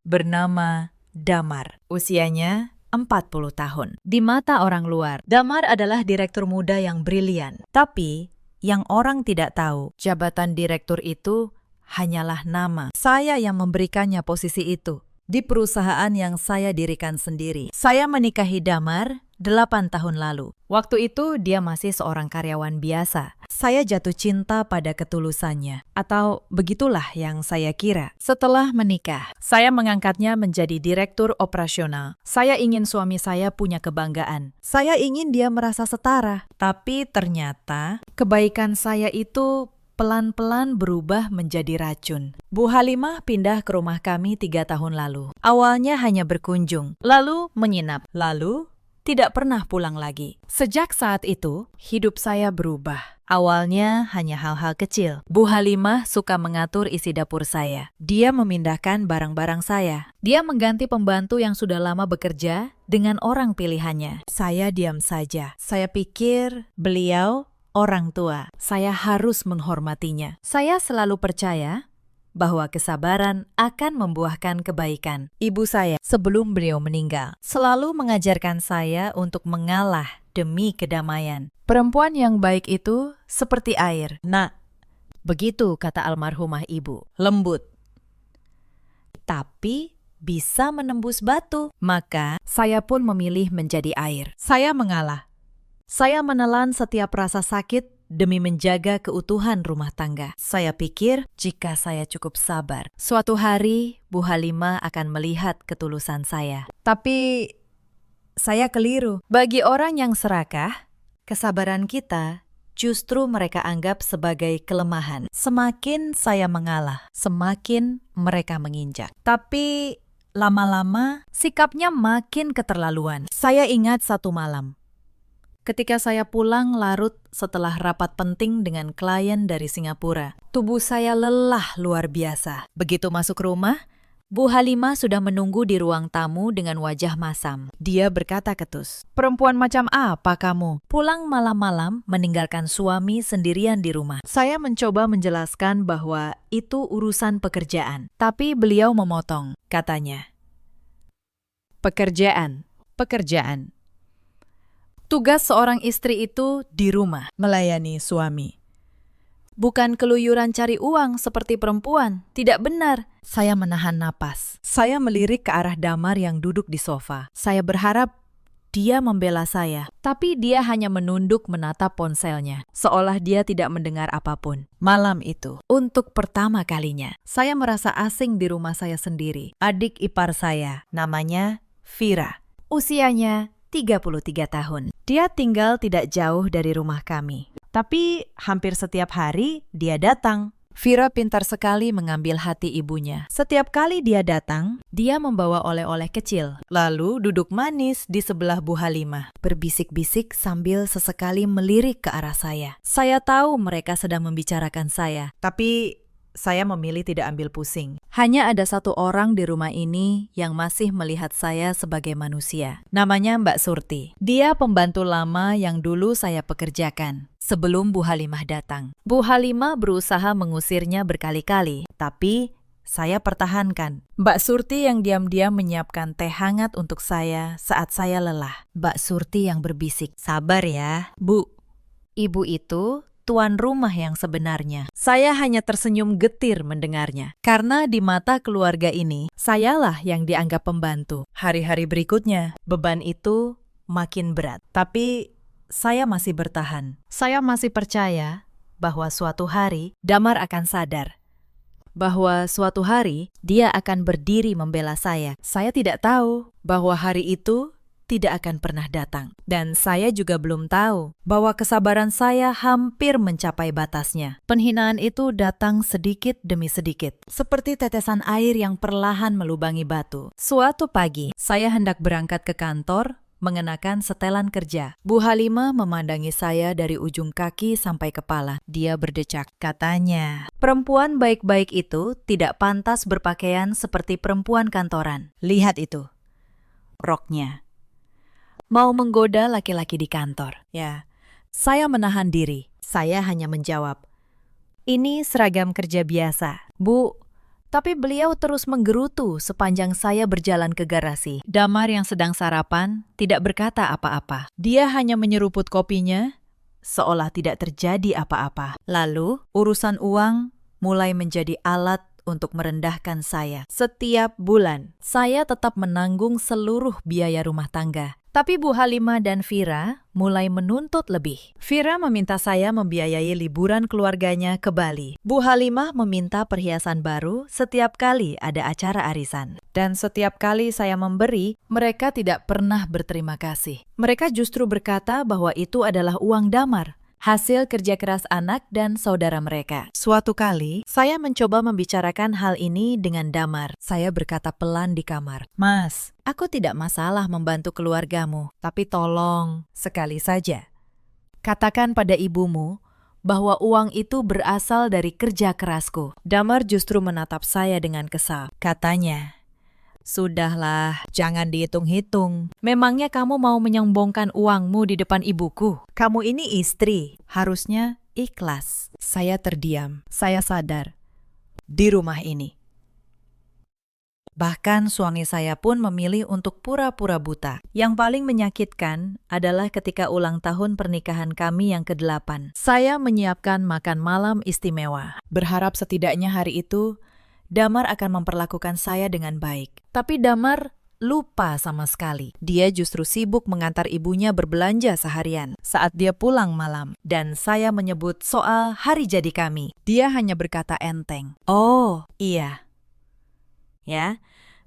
bernama Damar. Usianya 40 tahun. Di mata orang luar, Damar adalah direktur muda yang brilian. Tapi yang orang tidak tahu, jabatan direktur itu hanyalah nama. Saya yang memberikannya posisi itu di perusahaan yang saya dirikan sendiri. Saya menikahi Damar 8 tahun lalu. Waktu itu dia masih seorang karyawan biasa. Saya jatuh cinta pada ketulusannya, atau begitulah yang saya kira. Setelah menikah, saya mengangkatnya menjadi direktur operasional. Saya ingin suami saya punya kebanggaan. Saya ingin dia merasa setara. Tapi ternyata kebaikan saya itu pelan-pelan berubah menjadi racun. Bu Halimah pindah ke rumah kami 3 tahun lalu. Awalnya hanya berkunjung, lalu menginap, lalu tidak pernah pulang lagi. Sejak saat itu, hidup saya berubah. Awalnya hanya hal-hal kecil. Bu Halimah suka mengatur isi dapur saya. Dia memindahkan barang-barang saya. Dia mengganti pembantu yang sudah lama bekerja dengan orang pilihannya. Saya diam saja. Saya pikir beliau orang tua. Saya harus menghormatinya. Saya selalu percaya bahwa kesabaran akan membuahkan kebaikan. Ibu saya, sebelum beliau meninggal, selalu mengajarkan saya untuk mengalah demi kedamaian. Perempuan yang baik itu seperti air. Nak, Begitu kata almarhumah ibu. Lembut. Tapi bisa menembus batu. Maka saya pun memilih menjadi air. Saya mengalah. Saya menelan setiap rasa sakit demi menjaga keutuhan rumah tangga. Saya pikir jika saya cukup sabar, suatu hari Bu Halimah akan melihat ketulusan saya. Tapi saya keliru. Bagi orang yang serakah, kesabaran kita justru mereka anggap sebagai kelemahan. Semakin saya mengalah, semakin mereka menginjak. Tapi lama-lama sikapnya makin keterlaluan. Saya ingat satu malam, ketika saya pulang larut setelah rapat penting dengan klien dari Singapura. Tubuh saya lelah luar biasa. Begitu masuk rumah, Bu Halimah sudah menunggu di ruang tamu dengan wajah masam. Dia berkata ketus, "Perempuan macam apa kamu? Pulang malam-malam meninggalkan suami sendirian di rumah." Saya mencoba menjelaskan bahwa itu urusan pekerjaan. Tapi beliau memotong, katanya, Pekerjaan. Tugas seorang istri itu di rumah, melayani suami. Bukan keluyuran cari uang seperti perempuan. Tidak benar. Saya menahan napas. Saya melirik ke arah Damar yang duduk di sofa. Saya berharap dia membela saya. Tapi dia hanya menunduk menatap ponselnya, seolah dia tidak mendengar apapun. Malam itu, untuk pertama kalinya, saya merasa asing di rumah saya sendiri. Adik ipar saya, namanya Vira. Usianya 33 tahun. Dia tinggal tidak jauh dari rumah kami. Tapi hampir setiap hari dia datang. Vira pintar sekali mengambil hati ibunya. Setiap kali dia datang, dia membawa oleh-oleh kecil. Lalu duduk manis di sebelah Bu Halimah, berbisik-bisik sambil sesekali melirik ke arah saya. Saya tahu mereka sedang membicarakan saya, tapi saya memilih tidak ambil pusing. Hanya ada satu orang di rumah ini yang masih melihat saya sebagai manusia. Namanya Mbak Surti. Dia pembantu lama yang dulu saya pekerjakan sebelum Bu Halimah datang. Bu Halimah berusaha mengusirnya berkali-kali, tapi saya pertahankan. Mbak Surti yang diam-diam menyiapkan teh hangat untuk saya saat saya lelah. Mbak Surti yang berbisik, "Sabar ya, Bu." Ibu itu tuan rumah yang sebenarnya. Saya hanya tersenyum getir mendengarnya. Karena di mata keluarga ini, sayalah yang dianggap pembantu. Hari-hari berikutnya, beban itu makin berat. Tapi saya masih bertahan. Saya masih percaya bahwa suatu hari Damar akan sadar. Bahwa suatu hari dia akan berdiri membela saya. Saya tidak tahu bahwa hari itu tidak akan pernah datang. Dan saya juga belum tahu bahwa kesabaran saya hampir mencapai batasnya. Penghinaan itu datang sedikit demi sedikit, seperti tetesan air yang perlahan melubangi batu. Suatu pagi, saya hendak berangkat ke kantor, mengenakan setelan kerja. Bu Halimah memandangi saya dari ujung kaki sampai kepala. Dia berdecak, katanya, "Perempuan baik-baik itu tidak pantas berpakaian seperti perempuan kantoran. Lihat itu, roknya. Mau menggoda laki-laki di kantor." Ya, saya menahan diri. Saya hanya menjawab, "Ini seragam kerja biasa, Bu." Tapi beliau terus menggerutu sepanjang saya berjalan ke garasi. Damar yang sedang sarapan tidak berkata apa-apa. Dia hanya menyeruput kopinya, seolah tidak terjadi apa-apa. Lalu, urusan uang mulai menjadi alat untuk merendahkan saya. Setiap bulan, saya tetap menanggung seluruh biaya rumah tangga. Tapi Bu Halimah dan Vira mulai menuntut lebih. Vira meminta saya membiayai liburan keluarganya ke Bali. Bu Halimah meminta perhiasan baru setiap kali ada acara arisan. Dan setiap kali saya memberi, mereka tidak pernah berterima kasih. Mereka justru berkata bahwa itu adalah uang Damar, hasil kerja keras anak dan saudara mereka. Suatu kali, saya mencoba membicarakan hal ini dengan Damar. Saya berkata pelan di kamar, "Mas, aku tidak masalah membantu keluargamu, tapi tolong, sekali saja, katakan pada ibumu bahwa uang itu berasal dari kerja kerasku." Damar justru menatap saya dengan kesal. Katanya, "Sudahlah, jangan dihitung-hitung. Memangnya kamu mau menyombongkan uangmu di depan ibuku? Kamu ini istri, harusnya ikhlas." Saya terdiam. Saya sadar, di rumah ini Bahkan suami saya pun memilih untuk pura-pura buta. Yang paling menyakitkan adalah ketika ulang tahun pernikahan kami yang ke-8. Saya menyiapkan makan malam istimewa. Berharap setidaknya hari itu, Damar akan memperlakukan saya dengan baik. Tapi Damar lupa sama sekali. Dia justru sibuk mengantar ibunya berbelanja seharian saat dia pulang malam. Dan saya menyebut soal hari jadi kami. Dia hanya berkata enteng. Oh, iya. Ya,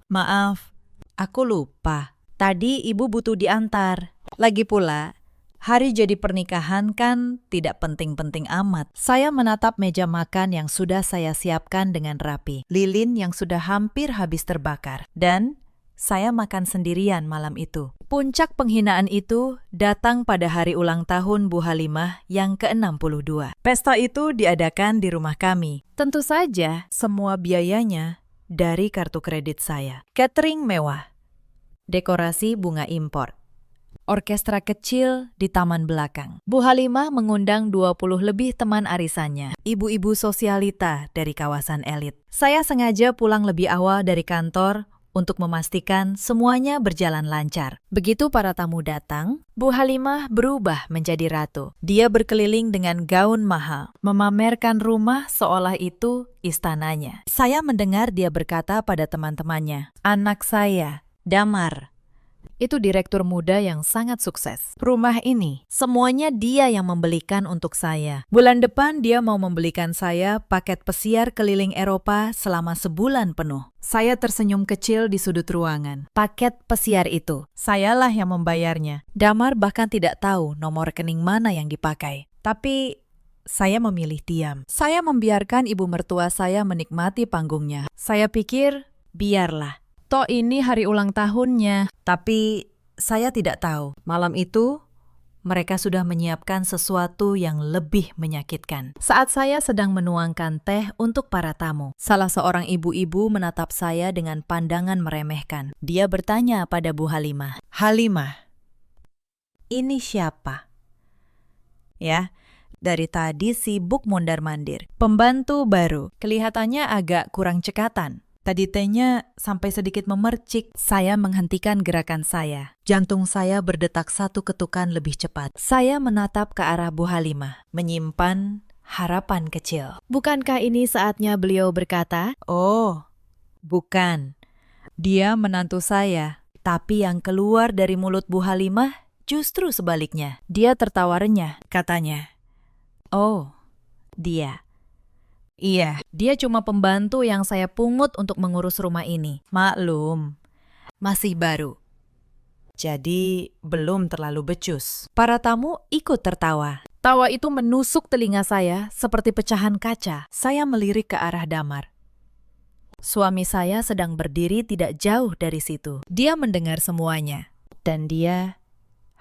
maaf, aku lupa. Tadi ibu butuh diantar. Lagi pula, hari jadi pernikahan kan tidak penting-penting amat. Saya menatap meja makan yang sudah saya siapkan dengan rapi. Lilin yang sudah hampir habis terbakar. Dan saya makan sendirian malam itu. Puncak penghinaan itu datang pada hari ulang tahun Bu Halimah yang ke-62. Pesta itu diadakan di rumah kami. Tentu saja, semua biayanya dari kartu kredit saya. Catering mewah, dekorasi bunga impor, orkestra kecil di taman belakang. Bu Halimah mengundang 20 lebih teman arisannya, ibu-ibu sosialita dari kawasan elit. Saya sengaja pulang lebih awal dari kantor untuk memastikan semuanya berjalan lancar. Begitu para tamu datang, Bu Halimah berubah menjadi ratu. Dia berkeliling dengan gaun mahal, memamerkan rumah seolah itu istananya. Saya mendengar dia berkata pada teman-temannya, "Anak saya, Damar, itu direktur muda yang sangat sukses. Rumah ini, semuanya dia yang membelikan untuk saya. Bulan depan dia mau membelikan saya paket pesiar keliling Eropa selama sebulan penuh." Saya tersenyum kecil di sudut ruangan. Paket pesiar itu, sayalah yang membayarnya. Damar bahkan tidak tahu nomor rekening mana yang dipakai. Tapi saya memilih diam. Saya membiarkan ibu mertua saya menikmati panggungnya. Saya pikir, biarlah. Toh ini hari ulang tahunnya. Tapi saya tidak tahu. Malam itu, mereka sudah menyiapkan sesuatu yang lebih menyakitkan. Saat saya sedang menuangkan teh untuk para tamu, salah seorang ibu-ibu menatap saya dengan pandangan meremehkan. Dia bertanya pada Bu Halimah, "Halimah, ini siapa?" Ya, dari tadi sibuk mondar-mandir. Pembantu baru, kelihatannya agak kurang cekatan. Tadi tehnya sampai sedikit memercik. Saya menghentikan gerakan saya. Jantung saya berdetak satu ketukan lebih cepat. Saya menatap ke arah Bu Halimah, menyimpan harapan kecil. Bukankah ini saatnya beliau berkata, "Oh, bukan. Dia menantu saya." Tapi yang keluar dari mulut Bu Halimah justru sebaliknya. Dia tertawa renyah, katanya, "Oh, dia. Iya, dia cuma pembantu yang saya pungut untuk mengurus rumah ini. Maklum, masih baru. Jadi, belum terlalu becus." Para tamu ikut tertawa. Tawa itu menusuk telinga saya seperti pecahan kaca. Saya melirik ke arah Damar. Suami saya sedang berdiri tidak jauh dari situ. Dia mendengar semuanya. Dan dia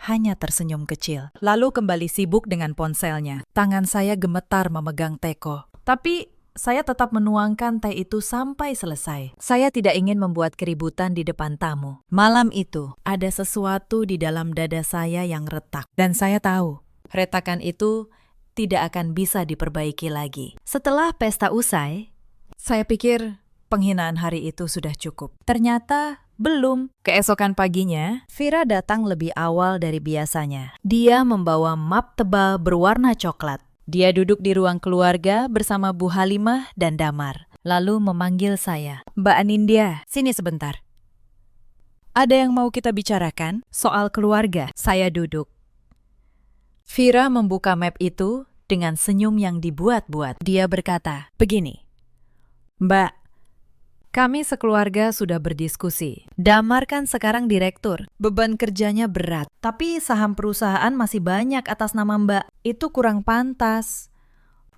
hanya tersenyum kecil. Lalu kembali sibuk dengan ponselnya. Tangan saya gemetar memegang teko. Tapi saya tetap menuangkan teh itu sampai selesai. Saya tidak ingin membuat keributan di depan tamu. Malam itu, ada sesuatu di dalam dada saya yang retak. Dan saya tahu, retakan itu tidak akan bisa diperbaiki lagi. Setelah pesta usai, saya pikir penghinaan hari itu sudah cukup. Ternyata belum. Keesokan paginya, Vira datang lebih awal dari biasanya. Dia membawa map tebal berwarna coklat. Dia duduk di ruang keluarga bersama Bu Halimah dan Damar, lalu memanggil saya, "Mbak Anindya, sini sebentar. Ada yang mau kita bicarakan soal keluarga." Saya duduk. Vira membuka map itu dengan senyum yang dibuat-buat. Dia berkata, "Begini, Mbak, kami sekeluarga sudah berdiskusi. Damar kan sekarang direktur, beban kerjanya berat. Tapi saham perusahaan masih banyak atas nama Mbak. Itu kurang pantas.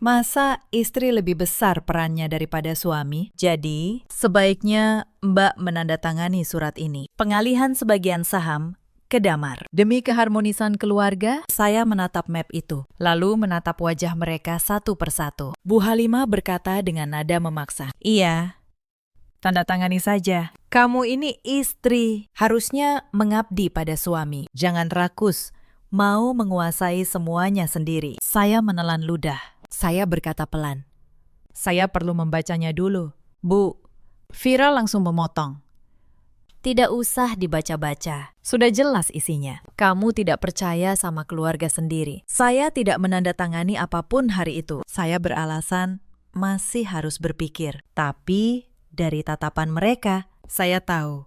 Masa istri lebih besar perannya daripada suami? Jadi, sebaiknya Mbak menandatangani surat ini. Pengalihan sebagian saham ke Damar. Demi keharmonisan keluarga, saya menatap map itu, lalu menatap wajah mereka satu persatu. Bu Halimah berkata dengan nada memaksa, "Iya, tanda tangani saja. Kamu ini istri, harusnya mengabdi pada suami. Jangan rakus, mau menguasai semuanya sendiri." Saya menelan ludah. Saya berkata pelan, "Saya perlu membacanya dulu." "Bu, Vira langsung memotong. Tidak usah dibaca-baca. Sudah jelas isinya. Kamu tidak percaya sama keluarga sendiri. Saya tidak menandatangani apapun hari itu. Saya beralasan masih harus berpikir. Tapi dari tatapan mereka, saya tahu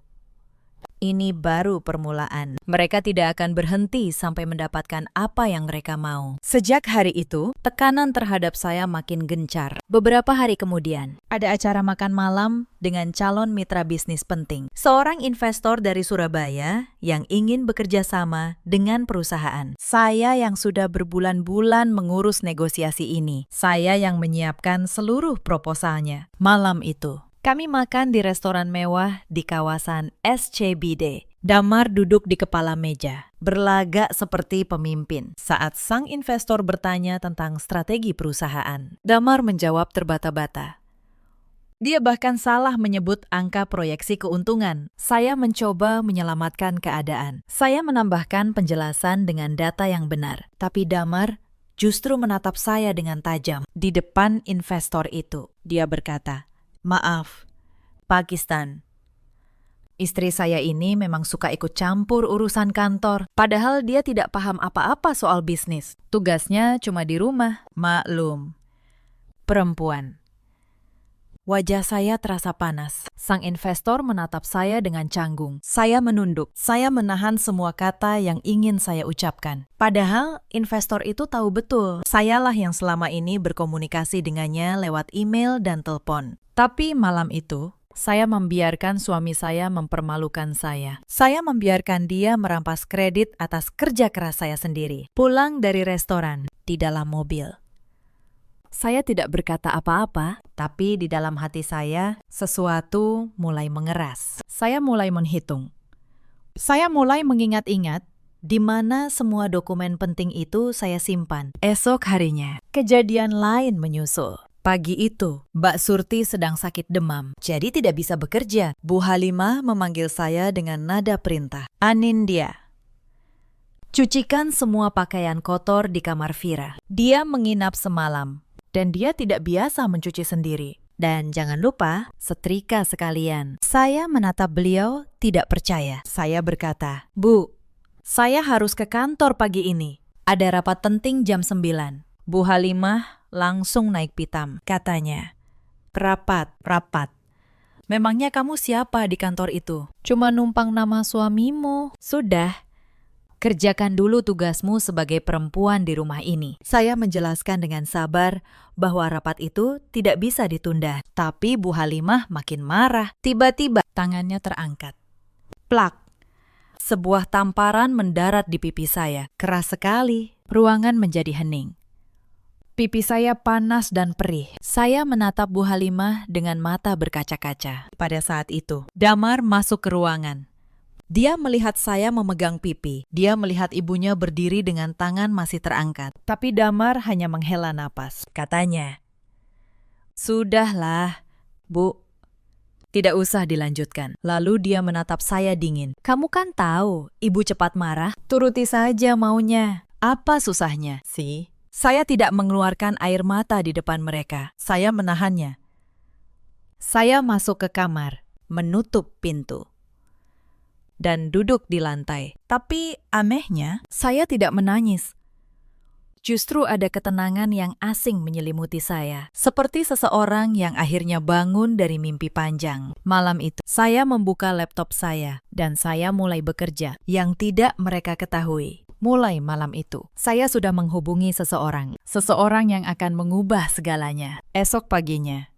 ini baru permulaan. Mereka tidak akan berhenti sampai mendapatkan apa yang mereka mau. Sejak hari itu, tekanan terhadap saya makin gencar. Beberapa hari kemudian, ada acara makan malam dengan calon mitra bisnis penting. Seorang investor dari Surabaya yang ingin bekerja sama dengan perusahaan. Saya yang sudah berbulan-bulan mengurus negosiasi ini. Saya yang menyiapkan seluruh proposalnya. Malam itu, kami makan di restoran mewah di kawasan SCBD. Damar duduk di kepala meja, berlagak seperti pemimpin saat sang investor bertanya tentang strategi perusahaan. Damar menjawab terbata-bata. Dia bahkan salah menyebut angka proyeksi keuntungan. Saya mencoba menyelamatkan keadaan. Saya menambahkan penjelasan dengan data yang benar. Tapi Damar justru menatap saya dengan tajam di depan investor itu. Dia berkata, "Maaf, Pakistan. Istri saya ini memang suka ikut campur urusan kantor, padahal dia tidak paham apa-apa soal bisnis. Tugasnya cuma di rumah." Maklum, perempuan. Wajah saya terasa panas. Sang investor menatap saya dengan canggung. Saya menunduk. Saya menahan semua kata yang ingin saya ucapkan. Padahal investor itu tahu betul, sayalah yang selama ini berkomunikasi dengannya lewat email dan telepon. Tapi malam itu, saya membiarkan suami saya mempermalukan saya. Saya membiarkan dia merampas kredit atas kerja keras saya sendiri. Pulang dari restoran, di dalam mobil. Saya tidak berkata apa-apa, tapi di dalam hati saya, sesuatu mulai mengeras. Saya mulai menghitung. Saya mulai mengingat-ingat di mana semua dokumen penting itu saya simpan. Esok harinya, kejadian lain menyusul. Pagi itu, Mbak Surti sedang sakit demam, jadi tidak bisa bekerja. Bu Halimah memanggil saya dengan nada perintah. "Anindya, cucikan semua pakaian kotor di kamar Vira. Dia menginap semalam, dan dia tidak biasa mencuci sendiri. Dan jangan lupa, setrika sekalian." Saya menatap beliau tidak percaya. Saya berkata, "Bu, saya harus ke kantor pagi ini. Ada rapat penting jam 9. Bu Halimah langsung naik pitam. Katanya, "Rapat. Memangnya kamu siapa di kantor itu? Cuma numpang nama suamimu. Sudah, kerjakan dulu tugasmu sebagai perempuan di rumah ini." Saya menjelaskan dengan sabar bahwa rapat itu tidak bisa ditunda. Tapi Bu Halimah makin marah. Tiba-tiba tangannya terangkat. Plak! Sebuah tamparan mendarat di pipi saya. Keras sekali. Ruangan menjadi hening. Pipi saya panas dan perih. Saya menatap Bu Halimah dengan mata berkaca-kaca. Pada saat itu, Damar masuk ke ruangan. Dia melihat saya memegang pipi. Dia melihat ibunya berdiri dengan tangan masih terangkat. Tapi Damar hanya menghela napas. Katanya, "Sudahlah, Bu. Tidak usah dilanjutkan." Lalu dia menatap saya dingin. "Kamu kan tahu, ibu cepat marah. Turuti saja maunya. Apa susahnya sih?" Saya tidak mengeluarkan air mata di depan mereka. Saya menahannya. Saya masuk ke kamar, menutup pintu, dan duduk di lantai. Tapi anehnya, saya tidak menangis. Justru ada ketenangan yang asing menyelimuti saya. Seperti seseorang yang akhirnya bangun dari mimpi panjang. Malam itu, saya membuka laptop saya, dan saya mulai bekerja. Yang tidak mereka ketahui. Mulai malam itu, saya sudah menghubungi seseorang yang akan mengubah segalanya. Esok paginya,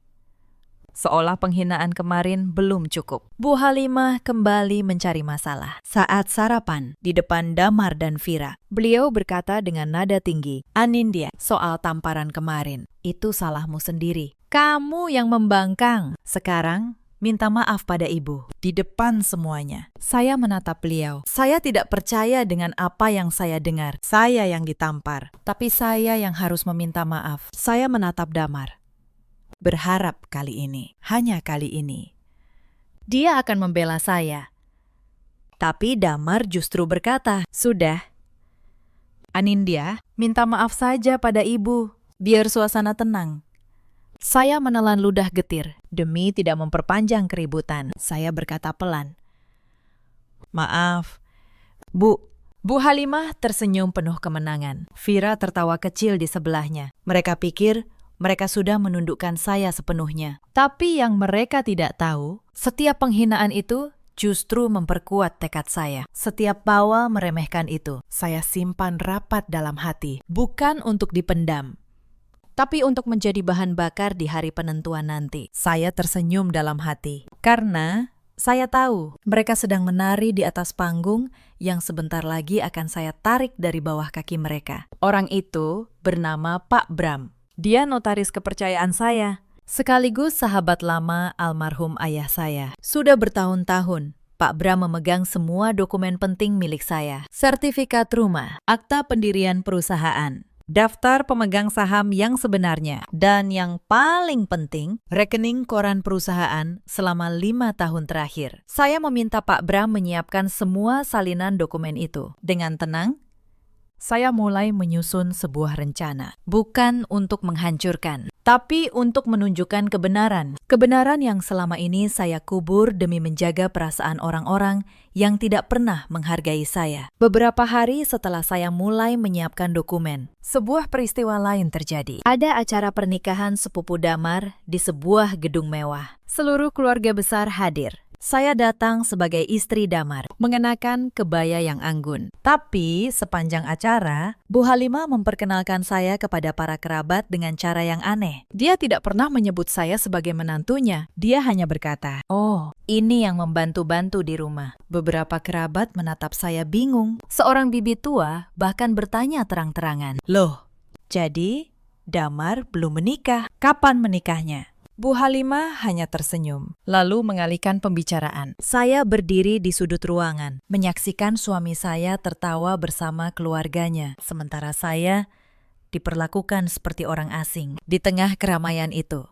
seolah penghinaan kemarin belum cukup, Bu Halimah kembali mencari masalah. Saat sarapan di depan Damar dan Vira, beliau berkata dengan nada tinggi, "Anindya, soal tamparan kemarin, itu salahmu sendiri. Kamu yang membangkang. Sekarang, minta maaf pada ibu, di depan semuanya." Saya menatap beliau. Saya tidak percaya dengan apa yang saya dengar. Saya yang ditampar, tapi saya yang harus meminta maaf. Saya menatap Damar. Berharap kali ini, hanya kali ini, dia akan membela saya. Tapi Damar justru berkata, "Sudah, Anindya, minta maaf saja pada ibu, biar suasana tenang." Saya menelan ludah getir demi tidak memperpanjang keributan. Saya berkata pelan, "Maaf, Bu." Bu Halimah tersenyum penuh kemenangan. Vira tertawa kecil di sebelahnya. Mereka pikir mereka sudah menundukkan saya sepenuhnya. Tapi yang mereka tidak tahu, setiap penghinaan itu justru memperkuat tekad saya. Setiap bawa meremehkan itu, saya simpan rapat dalam hati. Bukan untuk dipendam, tapi untuk menjadi bahan bakar di hari penentuan nanti. Saya tersenyum dalam hati, karena saya tahu mereka sedang menari di atas panggung yang sebentar lagi akan saya tarik dari bawah kaki mereka. Orang itu bernama Pak Bram. Dia notaris kepercayaan saya, sekaligus sahabat lama almarhum ayah saya. Sudah bertahun-tahun, Pak Bram memegang semua dokumen penting milik saya. Sertifikat rumah, akta pendirian perusahaan, daftar pemegang saham yang sebenarnya, dan yang paling penting, rekening koran perusahaan selama 5 tahun terakhir. Saya meminta Pak Bram menyiapkan semua salinan dokumen itu. Dengan tenang, saya mulai menyusun sebuah rencana. Bukan untuk menghancurkan, tapi untuk menunjukkan kebenaran. Kebenaran yang selama ini saya kubur demi menjaga perasaan orang-orang yang tidak pernah menghargai saya. Beberapa hari setelah saya mulai menyiapkan dokumen, sebuah peristiwa lain terjadi. Ada acara pernikahan sepupu Damar di sebuah gedung mewah. Seluruh keluarga besar hadir. Saya datang sebagai istri Damar, mengenakan kebaya yang anggun. Tapi sepanjang acara, Bu Halimah memperkenalkan saya kepada para kerabat dengan cara yang aneh. Dia tidak pernah menyebut saya sebagai menantunya. Dia hanya berkata, "Oh, ini yang membantu-bantu di rumah." Beberapa kerabat menatap saya bingung. Seorang bibi tua bahkan bertanya terang-terangan, "Loh, jadi Damar belum menikah? Kapan menikahnya?" Bu Halimah hanya tersenyum, lalu mengalihkan pembicaraan. Saya berdiri di sudut ruangan, menyaksikan suami saya tertawa bersama keluarganya, sementara saya diperlakukan seperti orang asing. Di tengah keramaian itu,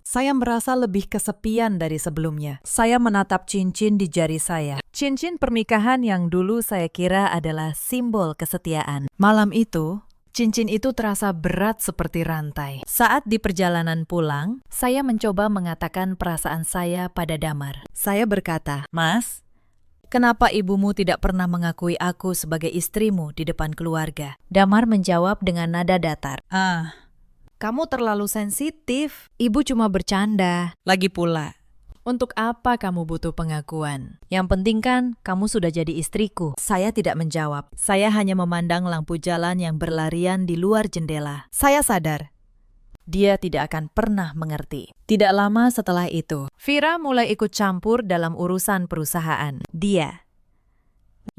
saya merasa lebih kesepian dari sebelumnya. Saya menatap cincin di jari saya. Cincin pernikahan yang dulu saya kira adalah simbol kesetiaan. Malam itu, cincin itu terasa berat seperti rantai. Saat di perjalanan pulang, saya mencoba mengatakan perasaan saya pada Damar. Saya berkata, "Mas, kenapa ibumu tidak pernah mengakui aku sebagai istrimu di depan keluarga?" Damar menjawab dengan nada datar, "Kamu terlalu sensitif. Ibu cuma bercanda. Lagi pula, untuk apa kamu butuh pengakuan? Yang penting kan kamu sudah jadi istriku." Saya tidak menjawab. Saya hanya memandang lampu jalan yang berlarian di luar jendela. Saya sadar, dia tidak akan pernah mengerti. Tidak lama setelah itu, Vira mulai ikut campur dalam urusan perusahaan. Dia,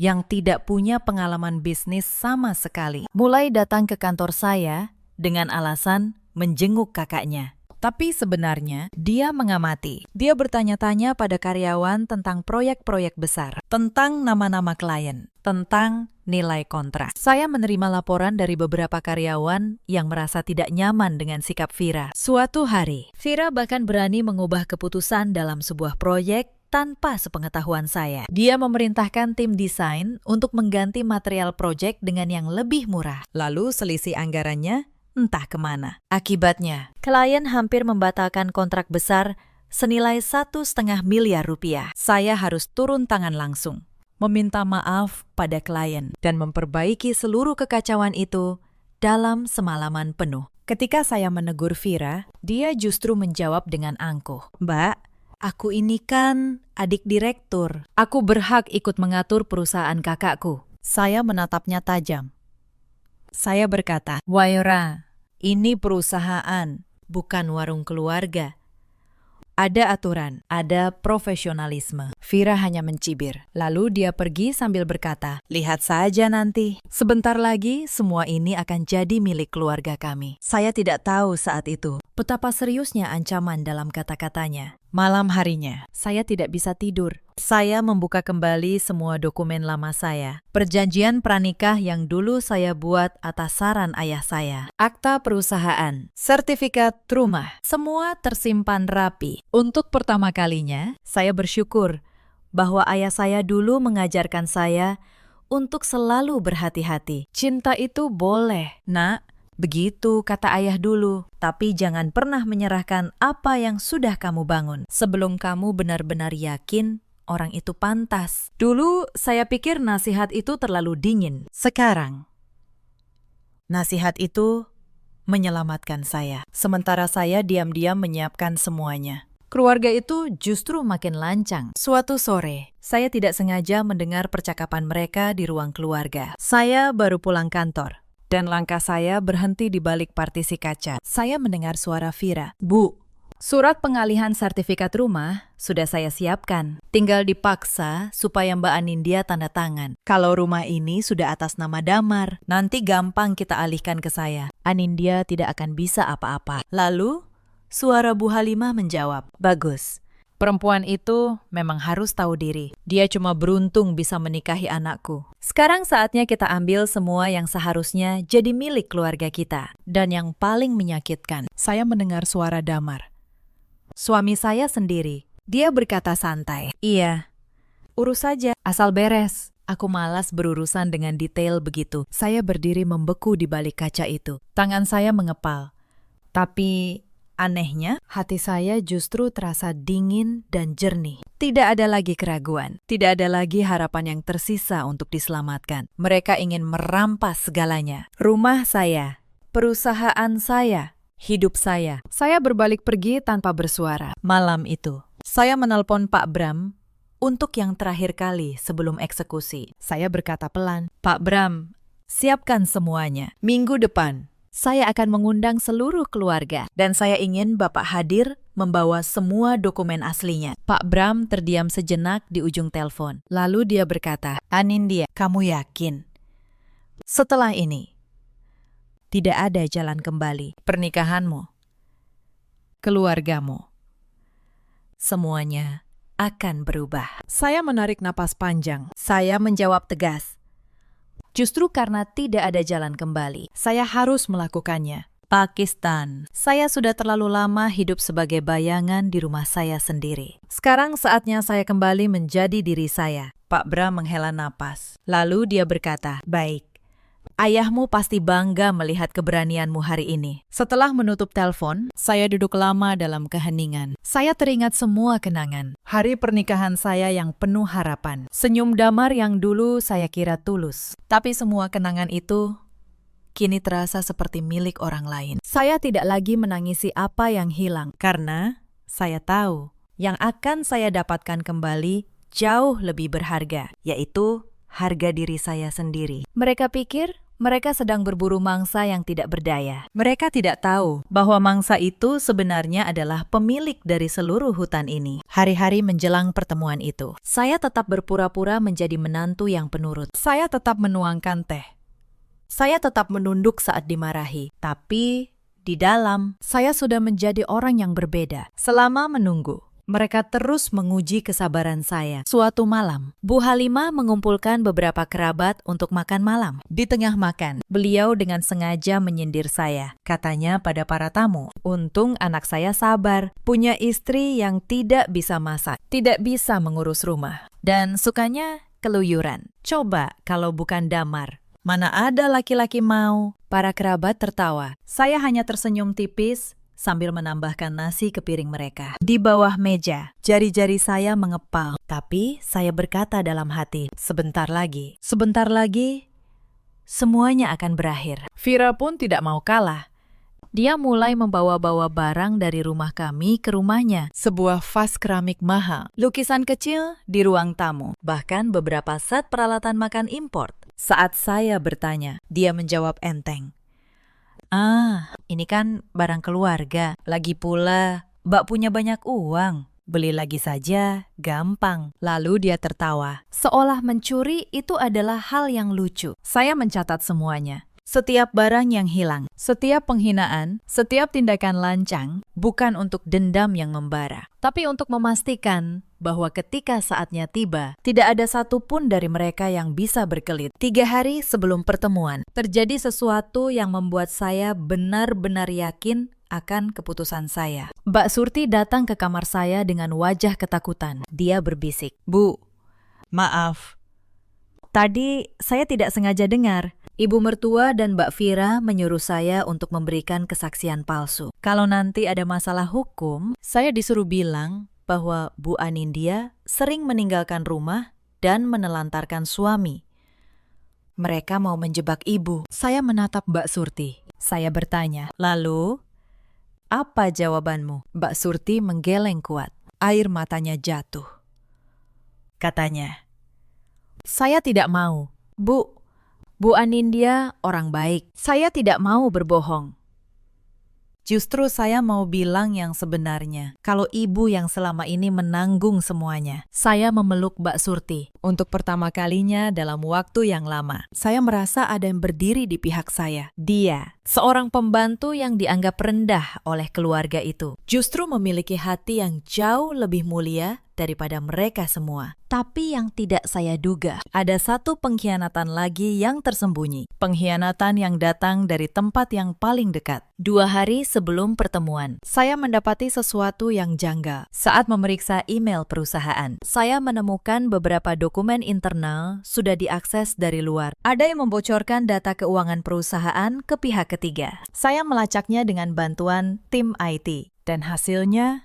yang tidak punya pengalaman bisnis sama sekali, mulai datang ke kantor saya dengan alasan menjenguk kakaknya. Tapi sebenarnya, dia mengamati. Dia bertanya-tanya pada karyawan tentang proyek-proyek besar, tentang nama-nama klien, tentang nilai kontrak. Saya menerima laporan dari beberapa karyawan yang merasa tidak nyaman dengan sikap Vira. Suatu hari, Vira bahkan berani mengubah keputusan dalam sebuah proyek tanpa sepengetahuan saya. Dia memerintahkan tim desain untuk mengganti material proyek dengan yang lebih murah. Lalu selisih anggarannya entah kemana. Akibatnya, klien hampir membatalkan kontrak besar senilai 1,5 miliar rupiah. Saya harus turun tangan langsung, meminta maaf pada klien, dan memperbaiki seluruh kekacauan itu dalam semalaman penuh. Ketika saya menegur Vira, dia justru menjawab dengan angkuh, "Mbak, aku ini kan adik direktur. Aku berhak ikut mengatur perusahaan kakakku." Saya menatapnya tajam. Saya berkata, "Waira, ini perusahaan, bukan warung keluarga. Ada aturan, ada profesionalisme." Vira hanya mencibir. Lalu dia pergi sambil berkata, "Lihat saja nanti. Sebentar lagi semua ini akan jadi milik keluarga kami." Saya tidak tahu saat itu betapa seriusnya ancaman dalam kata-katanya. Malam harinya, saya tidak bisa tidur. Saya membuka kembali semua dokumen lama saya. Perjanjian pranikah yang dulu saya buat atas saran ayah saya. Akta perusahaan, sertifikat rumah, semua tersimpan rapi. Untuk pertama kalinya, saya bersyukur bahwa ayah saya dulu mengajarkan saya untuk selalu berhati-hati. Cinta itu boleh, Nak, Begitu kata ayah dulu. Tapi jangan pernah menyerahkan apa yang sudah kamu bangun sebelum kamu benar-benar yakin orang itu pantas. Dulu saya pikir nasihat itu terlalu dingin. Sekarang, nasihat itu menyelamatkan saya. Sementara saya diam-diam menyiapkan semuanya. Keluarga itu justru makin lancang. Suatu sore, saya tidak sengaja mendengar percakapan mereka di ruang keluarga. Saya baru pulang kantor, dan langkah saya berhenti di balik partisi kaca. Saya mendengar suara Vira. Bu, surat pengalihan sertifikat rumah sudah saya siapkan. Tinggal dipaksa supaya Mbak Anindya tanda tangan. Kalau rumah ini sudah atas nama Damar, nanti gampang kita alihkan ke saya. Anindya tidak akan bisa apa-apa. Lalu, suara Bu Halimah menjawab, bagus. Perempuan itu memang harus tahu diri. Dia cuma beruntung bisa menikahi anakku. Sekarang saatnya kita ambil semua yang seharusnya jadi milik keluarga kita. Dan yang paling menyakitkan, saya mendengar suara Damar. Suami saya sendiri. Dia berkata santai, iya, urus saja, asal beres. Aku malas berurusan dengan detail begitu. Saya berdiri membeku di balik kaca itu. Tangan saya mengepal. Tapi anehnya, hati saya justru terasa dingin dan jernih. Tidak ada lagi keraguan. Tidak ada lagi harapan yang tersisa untuk diselamatkan. Mereka ingin merampas segalanya. Rumah saya, perusahaan saya, hidup saya. Saya berbalik pergi tanpa bersuara. Malam itu, saya menelpon Pak Bram untuk yang terakhir kali sebelum eksekusi. Saya berkata pelan, Pak Bram, siapkan semuanya. Minggu depan, saya akan mengundang seluruh keluarga dan saya ingin Bapak hadir membawa semua dokumen aslinya. Pak Bram terdiam sejenak di ujung telepon. Lalu dia berkata, Anindya, kamu yakin? Setelah ini, tidak ada jalan kembali. Pernikahanmu, keluargamu, semuanya akan berubah. Saya menarik napas panjang. Saya menjawab tegas. Justru karena tidak ada jalan kembali, saya harus melakukannya. Pakistan. Saya sudah terlalu lama hidup sebagai bayangan di rumah saya sendiri. Sekarang saatnya saya kembali menjadi diri saya. Pak Bram menghela napas. Lalu dia berkata, baik. Ayahmu pasti bangga melihat keberanianmu hari ini. Setelah menutup telepon, saya duduk lama dalam keheningan. Saya teringat semua kenangan. Hari pernikahan saya yang penuh harapan. Senyum Damar yang dulu saya kira tulus. Tapi semua kenangan itu kini terasa seperti milik orang lain. Saya tidak lagi menangisi apa yang hilang. Karena saya tahu yang akan saya dapatkan kembali jauh lebih berharga. Yaitu harga diri saya sendiri. Mereka pikir mereka sedang berburu mangsa yang tidak berdaya. Mereka tidak tahu bahwa mangsa itu sebenarnya adalah pemilik dari seluruh hutan ini. Hari-hari menjelang pertemuan itu, saya tetap berpura-pura menjadi menantu yang penurut. Saya tetap menuangkan teh. Saya tetap menunduk saat dimarahi. Tapi di dalam, saya sudah menjadi orang yang berbeda. Selama menunggu, mereka terus menguji kesabaran saya. Suatu malam, Bu Halimah mengumpulkan beberapa kerabat untuk makan malam. Di tengah makan, beliau dengan sengaja menyindir saya. Katanya pada para tamu, untung anak saya sabar, punya istri yang tidak bisa masak, tidak bisa mengurus rumah, dan sukanya keluyuran. Coba kalau bukan Damar, mana ada laki-laki mau? Para kerabat tertawa. Saya hanya tersenyum tipis, sambil menambahkan nasi ke piring mereka. Di bawah meja, jari-jari saya mengepal. Tapi saya berkata dalam hati, sebentar lagi, semuanya akan berakhir. Vira pun tidak mau kalah. Dia mulai membawa-bawa barang dari rumah kami ke rumahnya. Sebuah vas keramik mahal, lukisan kecil di ruang tamu, bahkan beberapa set peralatan makan import. Saat saya bertanya, dia menjawab enteng. Ini kan barang keluarga. Lagi pula, Mbak punya banyak uang. Beli lagi saja, gampang. Lalu dia tertawa. Seolah mencuri itu adalah hal yang lucu. Saya mencatat semuanya. Setiap barang yang hilang, setiap penghinaan, setiap tindakan lancang, bukan untuk dendam yang membara, tapi untuk memastikan bahwa ketika saatnya tiba, tidak ada satupun dari mereka yang bisa berkelit. 3 hari sebelum pertemuan, terjadi sesuatu yang membuat saya benar-benar yakin akan keputusan saya. Mbak Surti datang ke kamar saya dengan wajah ketakutan. Dia berbisik, Bu, maaf. Tadi saya tidak sengaja dengar. Ibu mertua dan Mbak Vira menyuruh saya untuk memberikan kesaksian palsu. Kalau nanti ada masalah hukum, saya disuruh bilang bahwa Bu Anindya sering meninggalkan rumah dan menelantarkan suami. Mereka mau menjebak ibu. Saya menatap Mbak Surti. Saya bertanya, lalu, apa jawabanmu? Mbak Surti menggeleng kuat. Air matanya jatuh. Katanya, saya tidak mau. Bu Anindya orang baik. Saya tidak mau berbohong. Justru saya mau bilang yang sebenarnya. Kalau ibu yang selama ini menanggung semuanya. Saya memeluk Mbak Surti. Untuk pertama kalinya dalam waktu yang lama. Saya merasa ada yang berdiri di pihak saya. Dia, seorang pembantu yang dianggap rendah oleh keluarga itu. Justru memiliki hati yang jauh lebih mulia daripada mereka semua. Tapi yang tidak saya duga, ada satu pengkhianatan lagi yang tersembunyi. Pengkhianatan yang datang dari tempat yang paling dekat. 2 hari sebelum pertemuan, saya mendapati sesuatu yang janggal. Saat memeriksa email perusahaan, saya menemukan beberapa dokumen internal sudah diakses dari luar. Ada yang membocorkan data keuangan perusahaan ke pihak ketiga. Saya melacaknya dengan bantuan tim IT, dan hasilnya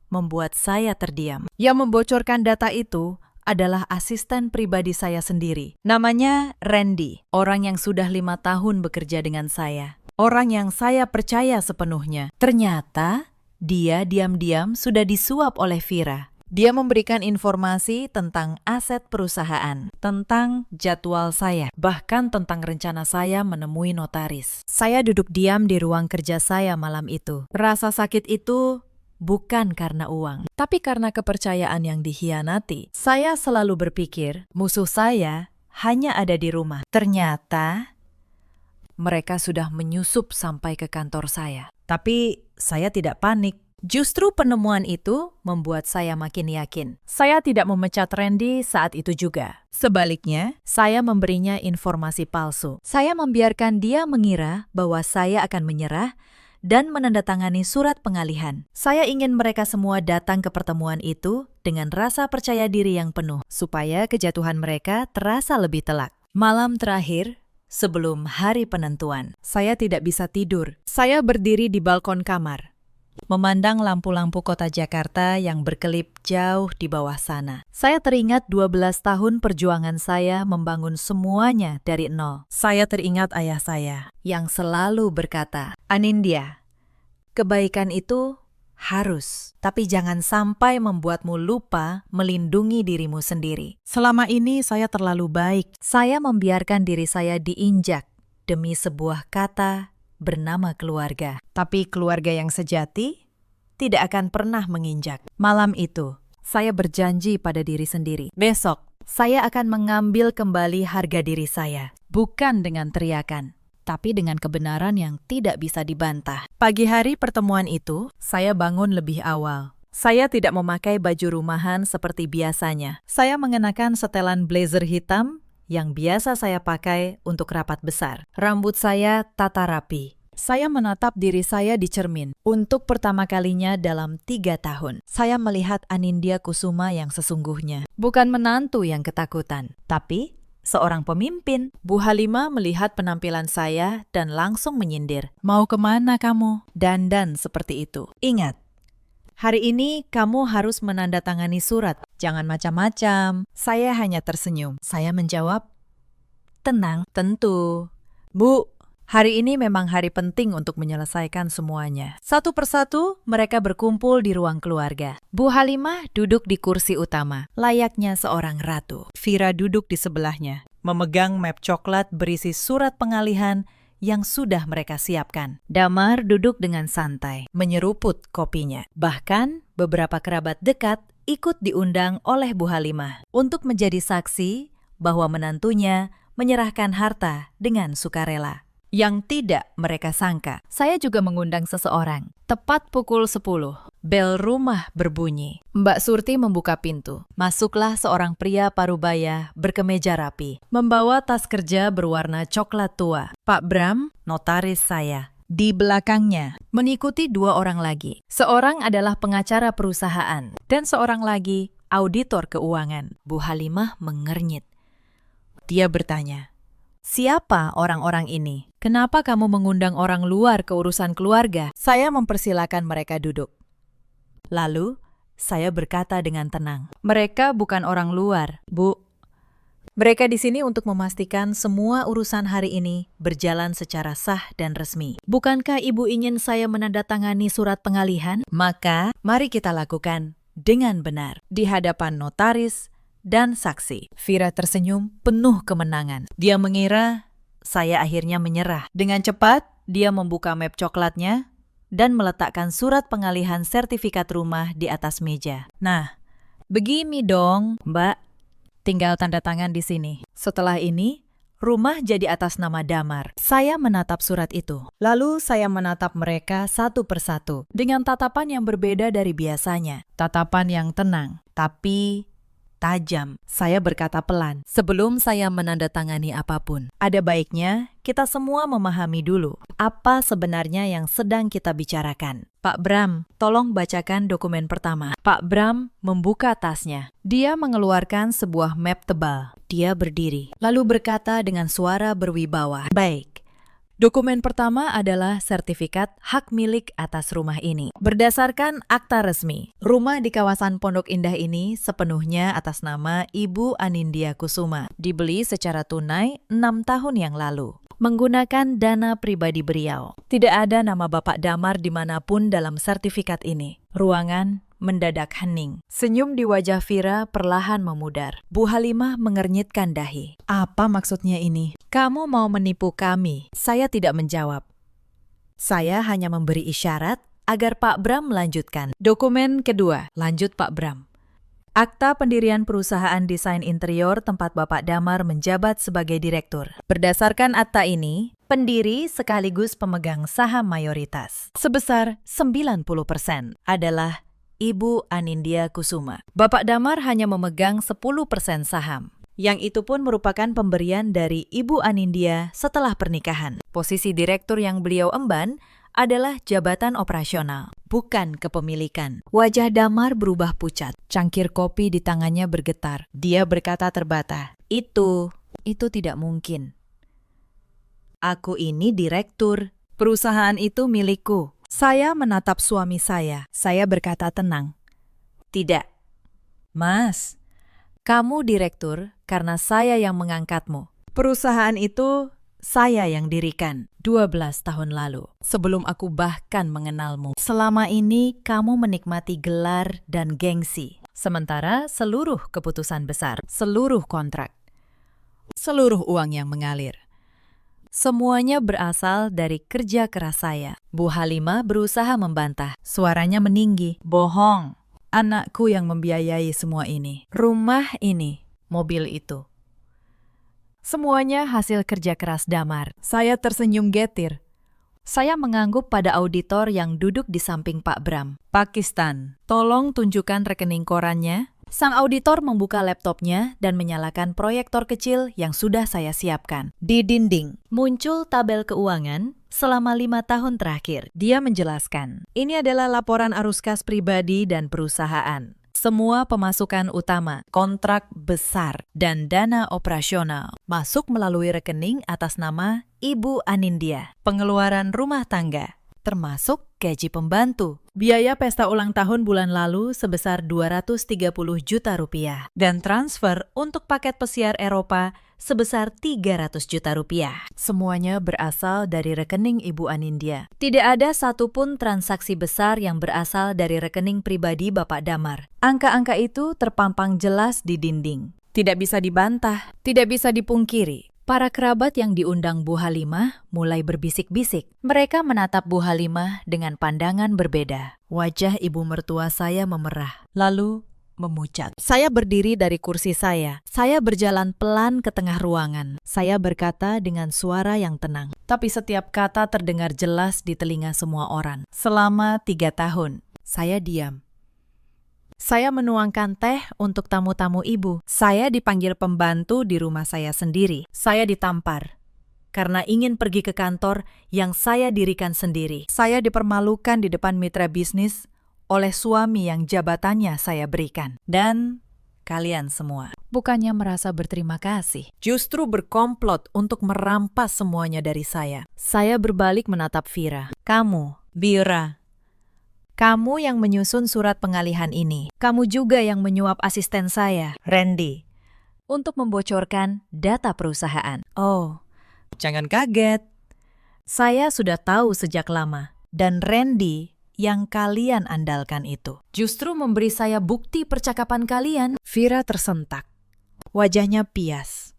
membuat saya terdiam. Yang membocorkan data itu adalah asisten pribadi saya sendiri. Namanya Randy, orang yang sudah 5 tahun bekerja dengan saya. Orang yang saya percaya sepenuhnya. Ternyata dia diam-diam sudah disuap oleh Vira. Dia memberikan informasi tentang aset perusahaan, tentang jadwal saya, bahkan tentang rencana saya menemui notaris. Saya duduk diam di ruang kerja saya malam itu. Rasa sakit itu bukan karena uang, tapi karena kepercayaan yang dikhianati. Saya selalu berpikir, musuh saya hanya ada di rumah. Ternyata mereka sudah menyusup sampai ke kantor saya. Tapi saya tidak panik. Justru penemuan itu membuat saya makin yakin. Saya tidak memecat Randy saat itu juga. Sebaliknya, saya memberinya informasi palsu. Saya membiarkan dia mengira bahwa saya akan menyerah dan menandatangani surat pengalihan. Saya ingin mereka semua datang ke pertemuan itu dengan rasa percaya diri yang penuh, supaya kejatuhan mereka terasa lebih telak. Malam terakhir, sebelum hari penentuan, saya tidak bisa tidur. Saya berdiri di balkon kamar, memandang lampu-lampu kota Jakarta yang berkelip jauh di bawah sana. Saya teringat 12 tahun perjuangan saya membangun semuanya dari nol. Saya teringat ayah saya yang selalu berkata, Anindya, kebaikan itu harus, tapi jangan sampai membuatmu lupa melindungi dirimu sendiri. Selama ini saya terlalu baik. Saya membiarkan diri saya diinjak demi sebuah kata bernama keluarga. Tapi keluarga yang sejati tidak akan pernah menginjak. Malam itu, saya berjanji pada diri sendiri. Besok, saya akan mengambil kembali harga diri saya. Bukan dengan teriakan, tapi dengan kebenaran yang tidak bisa dibantah. Pagi hari pertemuan itu, saya bangun lebih awal. Saya tidak memakai baju rumahan seperti biasanya. Saya mengenakan setelan blazer hitam yang biasa saya pakai untuk rapat besar. Rambut saya tata rapi. Saya menatap diri saya di cermin. Untuk pertama kalinya dalam 3 tahun, saya melihat Anindya Kusuma yang sesungguhnya. Bukan menantu yang ketakutan, tapi seorang pemimpin. Bu Halimah melihat penampilan saya dan langsung menyindir. Mau kemana kamu? Dandan seperti itu. Ingat, hari ini kamu harus menandatangani surat. Jangan macam-macam. Saya hanya tersenyum. Saya menjawab, tenang, tentu. Bu, hari ini memang hari penting untuk menyelesaikan semuanya. Satu persatu, mereka berkumpul di ruang keluarga. Bu Halimah duduk di kursi utama, layaknya seorang ratu. Vira duduk di sebelahnya, memegang map coklat berisi surat pengalihan yang sudah mereka siapkan. Damar duduk dengan santai, menyeruput kopinya. Bahkan, beberapa kerabat dekat ikut diundang oleh Bu Halimah untuk menjadi saksi bahwa menantunya menyerahkan harta dengan sukarela. Yang tidak mereka sangka, saya juga mengundang seseorang. Tepat pukul 10, bel rumah berbunyi. Mbak Surti membuka pintu. Masuklah seorang pria parubaya berkemeja rapi, membawa tas kerja berwarna coklat tua. Pak Bram, notaris saya. Di belakangnya, mengikuti 2 orang lagi. Seorang adalah pengacara perusahaan, dan seorang lagi auditor keuangan. Bu Halimah mengernyit. Dia bertanya, Siapa orang-orang ini? Kenapa kamu mengundang orang luar ke urusan keluarga? Saya mempersilakan mereka duduk. Lalu, saya berkata dengan tenang, mereka bukan orang luar, Bu. Mereka di sini untuk memastikan semua urusan hari ini berjalan secara sah dan resmi. Bukankah Ibu ingin saya menandatangani surat pengalihan? Maka, mari kita lakukan dengan benar di hadapan notaris dan saksi. Vira tersenyum penuh kemenangan. Dia mengira saya akhirnya menyerah. Dengan cepat, dia membuka map coklatnya dan meletakkan surat pengalihan sertifikat rumah di atas meja. Nah, begini dong, Mbak. Tinggal tanda tangan di sini. Setelah ini, rumah jadi atas nama Damar. Saya menatap surat itu. Lalu saya menatap mereka satu persatu dengan tatapan yang berbeda dari biasanya. Tatapan yang tenang, tapi tajam. Saya berkata pelan sebelum saya menandatangani apapun. Ada baiknya kita semua memahami dulu apa sebenarnya yang sedang kita bicarakan. Pak Bram, tolong bacakan dokumen pertama. Pak Bram membuka tasnya. Dia mengeluarkan sebuah map tebal. Dia berdiri, lalu berkata dengan suara berwibawa. Baik. Dokumen pertama adalah sertifikat hak milik atas rumah ini. Berdasarkan akta resmi, rumah di kawasan Pondok Indah ini sepenuhnya atas nama Ibu Anindya Kusuma. Dibeli secara tunai 6 tahun yang lalu. Menggunakan dana pribadi beliau. Tidak ada nama Bapak Damar dimanapun dalam sertifikat ini. Ruangan mendadak hening. Senyum di wajah Vira perlahan memudar. Bu Halimah mengernyitkan dahi. Apa maksudnya ini? Kamu mau menipu kami? Saya tidak menjawab. Saya hanya memberi isyarat agar Pak Bram melanjutkan. Dokumen kedua, lanjut Pak Bram. Akta pendirian perusahaan desain interior tempat Bapak Damar menjabat sebagai direktur. Berdasarkan akta ini, pendiri sekaligus pemegang saham mayoritas sebesar 90% adalah Ibu Anindya Kusuma. Bapak Damar hanya memegang 10% saham. Yang itu pun merupakan pemberian dari Ibu Anindya setelah pernikahan. Posisi direktur yang beliau emban adalah jabatan operasional, bukan kepemilikan. Wajah Damar berubah pucat. Cangkir kopi di tangannya bergetar. Dia berkata terbata, Itu tidak mungkin. Aku ini direktur. Perusahaan itu milikku. Saya menatap suami saya. Saya berkata tenang. Tidak. Mas, kamu direktur karena saya yang mengangkatmu. Perusahaan itu saya yang dirikan 12 tahun lalu, sebelum aku bahkan mengenalmu. Selama ini kamu menikmati gelar dan gengsi, sementara seluruh keputusan besar, seluruh kontrak, seluruh uang yang mengalir, semuanya berasal dari kerja keras saya. Bu Halimah berusaha membantah, suaranya meninggi. Bohong, anakku yang membiayai semua ini. Rumah ini, mobil itu. Semuanya hasil kerja keras Damar. Saya tersenyum getir. Saya mengangguk pada auditor yang duduk di samping Pak Bram. Pakistan, tolong tunjukkan rekening korannya. Sang auditor membuka laptopnya dan menyalakan proyektor kecil yang sudah saya siapkan. Di dinding, muncul tabel keuangan selama 5 tahun terakhir. Dia menjelaskan, ini adalah laporan arus kas pribadi dan perusahaan. Semua pemasukan utama, kontrak besar, dan dana operasional masuk melalui rekening atas nama Ibu Anindya. Pengeluaran rumah tangga, termasuk gaji pembantu. Biaya pesta ulang tahun bulan lalu sebesar 230 juta rupiah. Dan transfer untuk paket pesiar Eropa sebesar 300 juta rupiah. Semuanya berasal dari rekening Ibu Anindya. Tidak ada satupun transaksi besar yang berasal dari rekening pribadi Bapak Damar. Angka-angka itu terpampang jelas di dinding. Tidak bisa dibantah, tidak bisa dipungkiri. Para kerabat yang diundang Bu Halimah mulai berbisik-bisik. Mereka menatap Bu Halimah dengan pandangan berbeda. Wajah ibu mertua saya memerah, lalu memucat. Saya berdiri dari kursi saya. Saya berjalan pelan ke tengah ruangan. Saya berkata dengan suara yang tenang. Tapi setiap kata terdengar jelas di telinga semua orang. Selama 3 tahun, saya diam. Saya menuangkan teh untuk tamu-tamu ibu. Saya dipanggil pembantu di rumah saya sendiri. Saya ditampar karena ingin pergi ke kantor yang saya dirikan sendiri. Saya dipermalukan di depan mitra bisnis oleh suami yang jabatannya saya berikan. Dan kalian semua. Bukannya merasa berterima kasih, justru berkomplot untuk merampas semuanya dari saya. Saya berbalik menatap Vira. Kamu, Vira. Kamu yang menyusun surat pengalihan ini. Kamu juga yang menyuap asisten saya, Randy, untuk membocorkan data perusahaan. Oh, jangan kaget. Saya sudah tahu sejak lama. Dan Randy yang kalian andalkan itu justru memberi saya bukti percakapan kalian. Vira tersentak. Wajahnya pias.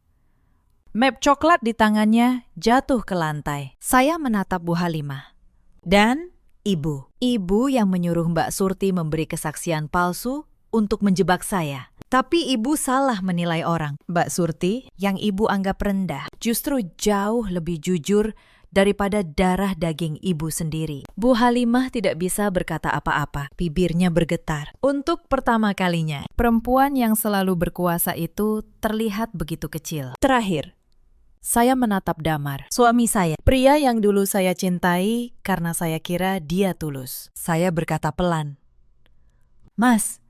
Map coklat di tangannya jatuh ke lantai. Saya menatap Bu Halimah. Dan Ibu. Ibu yang menyuruh Mbak Surti memberi kesaksian palsu untuk menjebak saya. Tapi Ibu salah menilai orang. Mbak Surti yang Ibu anggap rendah justru jauh lebih jujur daripada darah daging Ibu sendiri. Bu Halimah tidak bisa berkata apa-apa. Bibirnya bergetar. Untuk pertama kalinya, perempuan yang selalu berkuasa itu terlihat begitu kecil. Terakhir, saya menatap Damar, suami saya, pria yang dulu saya cintai karena saya kira dia tulus. Saya berkata pelan, "Mas,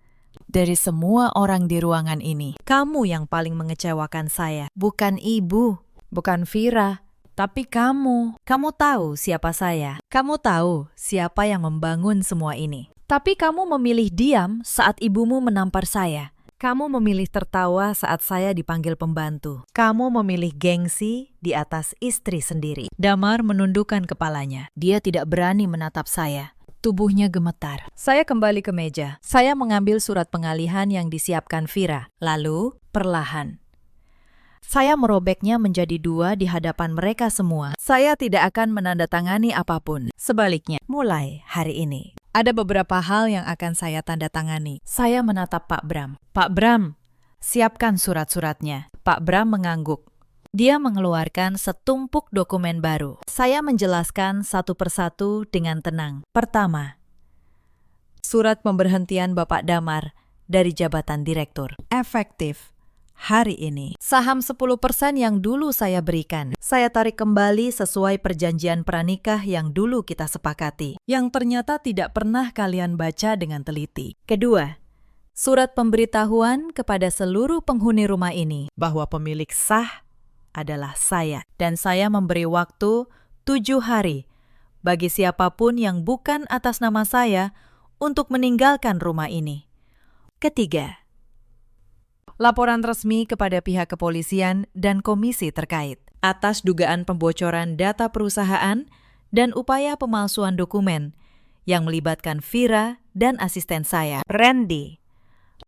dari semua orang di ruangan ini, kamu yang paling mengecewakan saya. Bukan Ibu, bukan Vira, tapi kamu. Kamu tahu siapa saya. Kamu tahu siapa yang membangun semua ini. Tapi kamu memilih diam saat ibumu menampar saya. Kamu memilih tertawa saat saya dipanggil pembantu. Kamu memilih gengsi di atas istri sendiri." Damar menundukkan kepalanya. Dia tidak berani menatap saya. Tubuhnya gemetar. Saya kembali ke meja. Saya mengambil surat pengalihan yang disiapkan Vira. Lalu, perlahan, saya merobeknya menjadi dua di hadapan mereka semua. Saya tidak akan menandatangani apapun. Sebaliknya, mulai hari ini, ada beberapa hal yang akan saya tanda tangani. Saya menatap Pak Bram. Pak Bram, siapkan surat-suratnya. Pak Bram mengangguk. Dia mengeluarkan setumpuk dokumen baru. Saya menjelaskan satu persatu dengan tenang. Pertama, surat pemberhentian Bapak Damar dari jabatan direktur. Efektif hari ini. Saham 10% yang dulu saya berikan, saya tarik kembali sesuai perjanjian pranikah yang dulu kita sepakati, yang ternyata tidak pernah kalian baca dengan teliti. Kedua, surat pemberitahuan kepada seluruh penghuni rumah ini bahwa pemilik sah adalah saya. Dan saya memberi waktu 7 hari bagi siapapun yang bukan atas nama saya untuk meninggalkan rumah ini. Ketiga, laporan resmi kepada pihak kepolisian dan komisi terkait atas dugaan pembocoran data perusahaan dan upaya pemalsuan dokumen yang melibatkan Vira dan asisten saya, Randy.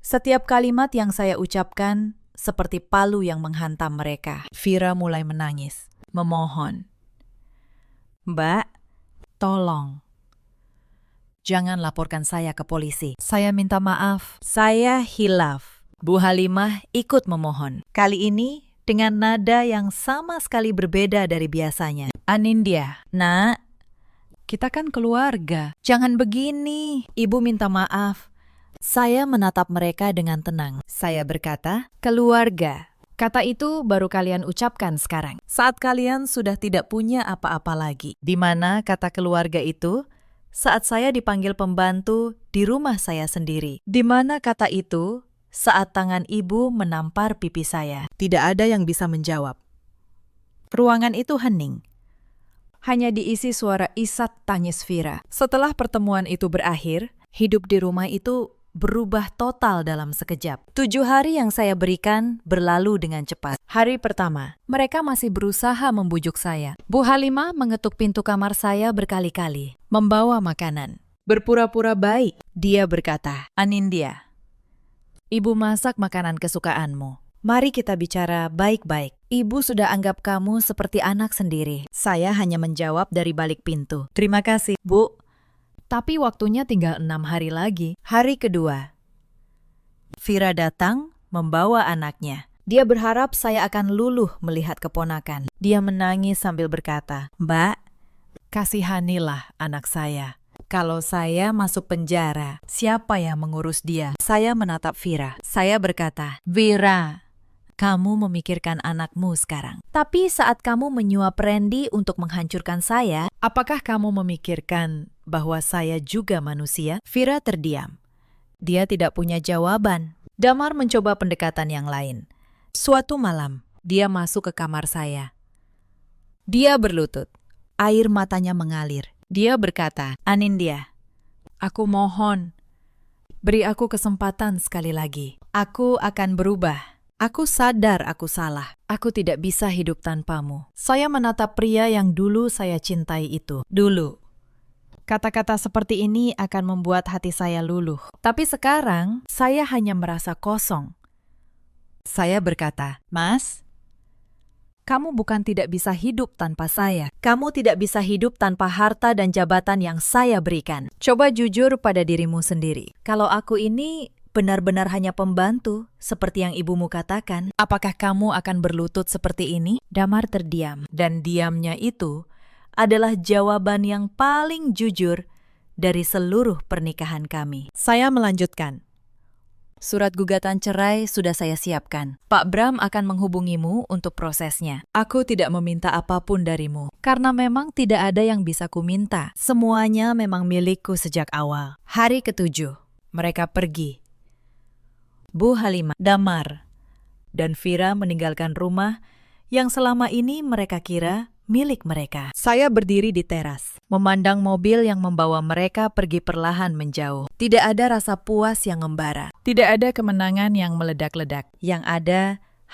Setiap kalimat yang saya ucapkan seperti palu yang menghantam mereka. Vira mulai menangis, memohon, "Mbak, tolong. Jangan laporkan saya ke polisi. Saya minta maaf. Saya hilaf." Bu Halimah ikut memohon. Kali ini dengan nada yang sama sekali berbeda dari biasanya. "Anindya, Nak, kita kan keluarga. Jangan begini." Ibu minta maaf. Saya menatap mereka dengan tenang. Saya berkata, "Keluarga. Kata itu baru kalian ucapkan sekarang. Saat kalian sudah tidak punya apa-apa lagi. Di mana kata keluarga itu? Saat saya dipanggil pembantu di rumah saya sendiri. Di mana kata itu? Saat tangan ibu menampar pipi saya." Tidak ada yang bisa menjawab. Ruangan itu hening. Hanya diisi suara isat tangis Vira. Setelah pertemuan itu berakhir, hidup di rumah itu berubah total dalam sekejap. 7 hari yang saya berikan berlalu dengan cepat. Hari pertama, mereka masih berusaha membujuk saya. Bu Halimah mengetuk pintu kamar saya berkali-kali, membawa makanan. Berpura-pura baik, dia berkata, "Anindya, Ibu masak makanan kesukaanmu. Mari kita bicara baik-baik. Ibu sudah anggap kamu seperti anak sendiri." Saya hanya menjawab dari balik pintu, "Terima kasih, Bu. Tapi waktunya tinggal 6 hari lagi." Hari kedua, Vira datang membawa anaknya. Dia berharap saya akan luluh melihat keponakan. Dia menangis sambil berkata, "Mbak, kasihanilah anak saya. Kalau saya masuk penjara, siapa yang mengurus dia?" Saya menatap Vira. Saya berkata, "Vira, kamu memikirkan anakmu sekarang. Tapi saat kamu menyuap Randy untuk menghancurkan saya, apakah kamu memikirkan bahwa saya juga manusia?" Vira terdiam. Dia tidak punya jawaban. Damar mencoba pendekatan yang lain. Suatu malam, dia masuk ke kamar saya. Dia berlutut. Air matanya mengalir. Dia berkata, "Anindya, aku mohon, beri aku kesempatan sekali lagi. Aku akan berubah. Aku sadar aku salah. Aku tidak bisa hidup tanpamu." Saya menatap pria yang dulu saya cintai itu. Dulu. Kata-kata seperti ini akan membuat hati saya luluh. Tapi sekarang, saya hanya merasa kosong. Saya berkata, "Mas, kamu bukan tidak bisa hidup tanpa saya. Kamu tidak bisa hidup tanpa harta dan jabatan yang saya berikan. Coba jujur pada dirimu sendiri. Kalau aku ini benar-benar hanya pembantu, seperti yang ibumu katakan, apakah kamu akan berlutut seperti ini?" Damar terdiam, dan diamnya itu adalah jawaban yang paling jujur dari seluruh pernikahan kami. Saya melanjutkan. Surat gugatan cerai sudah saya siapkan. Pak Bram akan menghubungimu untuk prosesnya. Aku tidak meminta apapun darimu, karena memang tidak ada yang bisa kuminta. Semuanya memang milikku sejak awal. Hari ke-7, mereka pergi. Bu Halimah, Damar, dan Vira meninggalkan rumah yang selama ini mereka kira milik mereka. Saya berdiri di teras, memandang mobil yang membawa mereka pergi perlahan menjauh. Tidak ada rasa puas yang membara. Tidak ada kemenangan yang meledak-ledak. Yang ada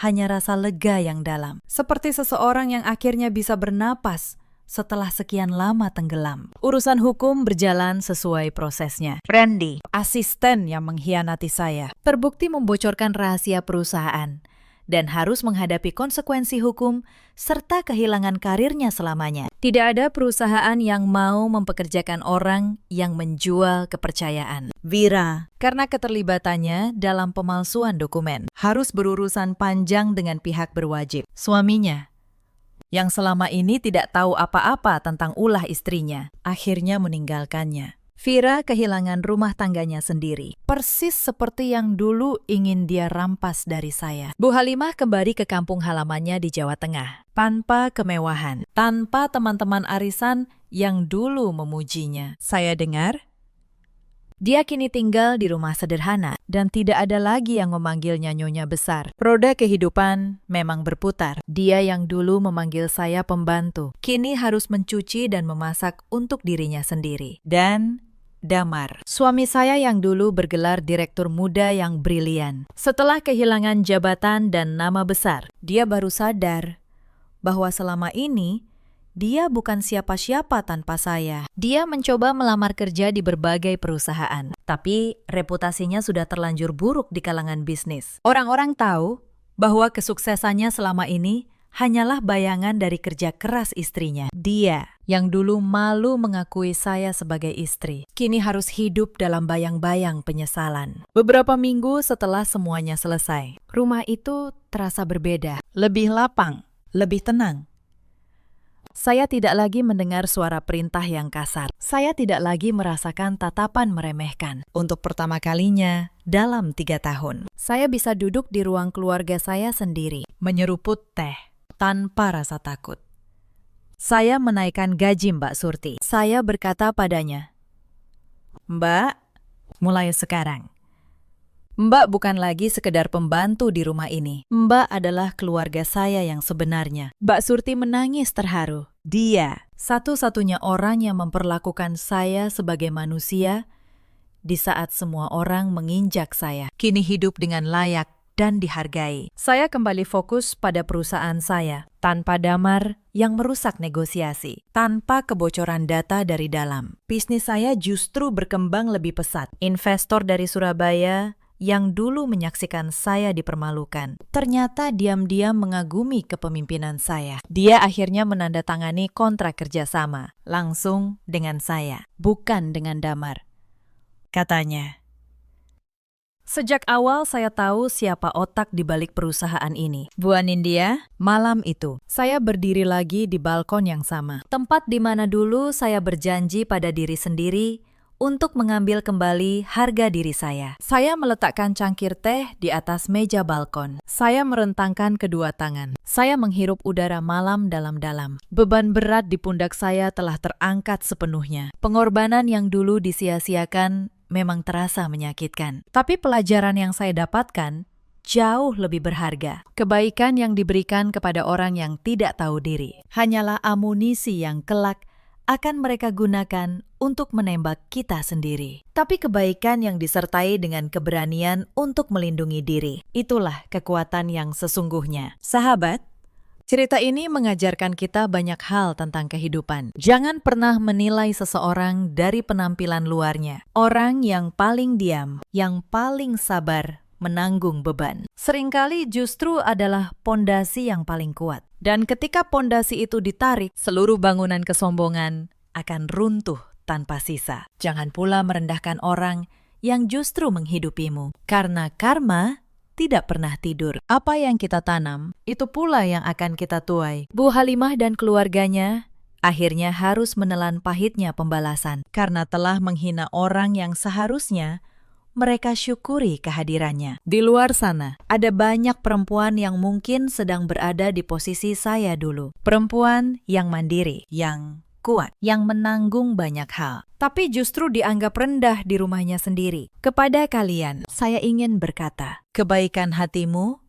hanya rasa lega yang dalam. Seperti seseorang yang akhirnya bisa bernapas setelah sekian lama tenggelam. Urusan hukum berjalan sesuai prosesnya. Randy, asisten yang mengkhianati saya, terbukti membocorkan rahasia perusahaan dan harus menghadapi konsekuensi hukum serta kehilangan karirnya selamanya. Tidak ada perusahaan yang mau mempekerjakan orang yang menjual kepercayaan. Vira, karena keterlibatannya dalam pemalsuan dokumen, harus berurusan panjang dengan pihak berwajib. Suaminya, yang selama ini tidak tahu apa-apa tentang ulah istrinya, akhirnya meninggalkannya. Vira kehilangan rumah tangganya sendiri, persis seperti yang dulu ingin dia rampas dari saya. Bu Halimah kembali ke kampung halamannya di Jawa Tengah, tanpa kemewahan, tanpa teman-teman arisan yang dulu memujinya. Saya dengar, dia kini tinggal di rumah sederhana dan tidak ada lagi yang memanggilnya Nyonya Besar. Roda kehidupan memang berputar. Dia yang dulu memanggil saya pembantu, kini harus mencuci dan memasak untuk dirinya sendiri. Dan Damar, suami saya yang dulu bergelar direktur muda yang brilian. Setelah kehilangan jabatan dan nama besar, dia baru sadar bahwa selama ini dia bukan siapa-siapa tanpa saya. Dia mencoba melamar kerja di berbagai perusahaan, tapi reputasinya sudah terlanjur buruk di kalangan bisnis. Orang-orang tahu bahwa kesuksesannya selama ini hanyalah bayangan dari kerja keras istrinya. Dia, yang dulu malu mengakui saya sebagai istri, kini harus hidup dalam bayang-bayang penyesalan. Beberapa minggu setelah semuanya selesai, rumah itu terasa berbeda, lebih lapang, lebih tenang. Saya tidak lagi mendengar suara perintah yang kasar. Saya tidak lagi merasakan tatapan meremehkan. Untuk pertama kalinya dalam 3 tahun, saya bisa duduk di ruang keluarga saya sendiri, menyeruput teh tanpa rasa takut. Saya menaikkan gaji Mbak Surti. Saya berkata padanya, "Mbak, mulai sekarang, Mbak bukan lagi sekedar pembantu di rumah ini. Mbak adalah keluarga saya yang sebenarnya." Mbak Surti menangis terharu. Dia, satu-satunya orang yang memperlakukan saya sebagai manusia di saat semua orang menginjak saya, kini hidup dengan layak dan dihargai. Saya kembali fokus pada perusahaan saya, tanpa Damar yang merusak negosiasi, tanpa kebocoran data dari dalam. Bisnis saya justru berkembang lebih pesat. Investor dari Surabaya yang dulu menyaksikan saya dipermalukan, ternyata diam-diam mengagumi kepemimpinan saya. Dia akhirnya menandatangani kontrak kerjasama, langsung dengan saya, bukan dengan Damar. Katanya, "Sejak awal saya tahu siapa otak di balik perusahaan ini." Bu Anindya, malam itu, saya berdiri lagi di balkon yang sama. Tempat di mana dulu saya berjanji pada diri sendiri untuk mengambil kembali harga diri saya. Saya meletakkan cangkir teh di atas meja balkon. Saya merentangkan kedua tangan. Saya menghirup udara malam dalam-dalam. Beban berat di pundak saya telah terangkat sepenuhnya. Pengorbanan yang dulu disia-siakan memang terasa menyakitkan. Tapi pelajaran yang saya dapatkan jauh lebih berharga. Kebaikan yang diberikan kepada orang yang tidak tahu diri hanyalah amunisi yang kelak akan mereka gunakan untuk menembak kita sendiri. Tapi kebaikan yang disertai dengan keberanian untuk melindungi diri, itulah kekuatan yang sesungguhnya. Sahabat, cerita ini mengajarkan kita banyak hal tentang kehidupan. Jangan pernah menilai seseorang dari penampilan luarnya. Orang yang paling diam, yang paling sabar, menanggung beban, seringkali justru adalah pondasi yang paling kuat. Dan ketika pondasi itu ditarik, seluruh bangunan kesombongan akan runtuh tanpa sisa. Jangan pula merendahkan orang yang justru menghidupimu, karena karma tidak pernah tidur. Apa yang kita tanam, itu pula yang akan kita tuai. Bu Halimah dan keluarganya akhirnya harus menelan pahitnya pembalasan, karena telah menghina orang yang seharusnya mereka syukuri kehadirannya. Di luar sana, ada banyak perempuan yang mungkin sedang berada di posisi saya dulu. Perempuan yang mandiri, yang kuat, yang menanggung banyak hal. Tapi justru dianggap rendah di rumahnya sendiri. Kepada kalian, saya ingin berkata, kebaikan hatimu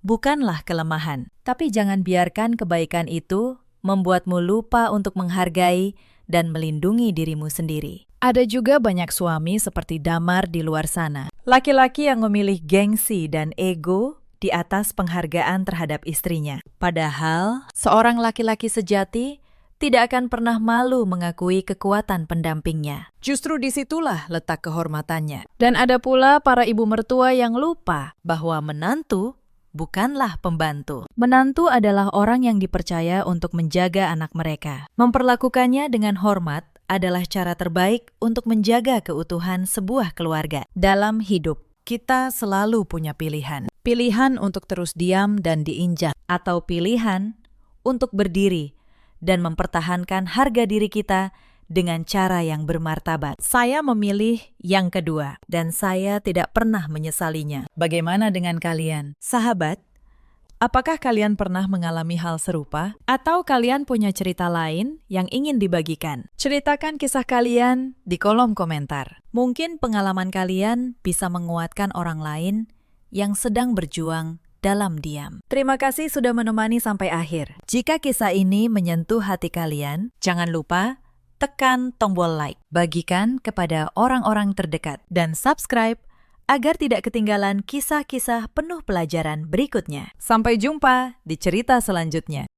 bukanlah kelemahan. Tapi jangan biarkan kebaikan itu membuatmu lupa untuk menghargai dan melindungi dirimu sendiri. Ada juga banyak suami seperti Damar di luar sana. Laki-laki yang memilih gengsi dan ego di atas penghargaan terhadap istrinya. Padahal, seorang laki-laki sejati tidak akan pernah malu mengakui kekuatan pendampingnya. Justru disitulah letak kehormatannya. Dan ada pula para ibu mertua yang lupa bahwa menantu bukanlah pembantu. Menantu adalah orang yang dipercaya untuk menjaga anak mereka. Memperlakukannya dengan hormat adalah cara terbaik untuk menjaga keutuhan sebuah keluarga. Dalam hidup, kita selalu punya pilihan. Pilihan untuk terus diam dan diinjak, atau pilihan untuk berdiri dan mempertahankan harga diri kita dengan cara yang bermartabat. Saya memilih yang kedua, dan saya tidak pernah menyesalinya. Bagaimana dengan kalian? Sahabat, apakah kalian pernah mengalami hal serupa? Atau kalian punya cerita lain yang ingin dibagikan? Ceritakan kisah kalian di kolom komentar. Mungkin pengalaman kalian bisa menguatkan orang lain yang sedang berjuang dalam diam. Terima kasih sudah menemani sampai akhir. Jika kisah ini menyentuh hati kalian, jangan lupa tekan tombol like, bagikan kepada orang-orang terdekat, dan subscribe agar tidak ketinggalan kisah-kisah penuh pelajaran berikutnya. Sampai jumpa di cerita selanjutnya.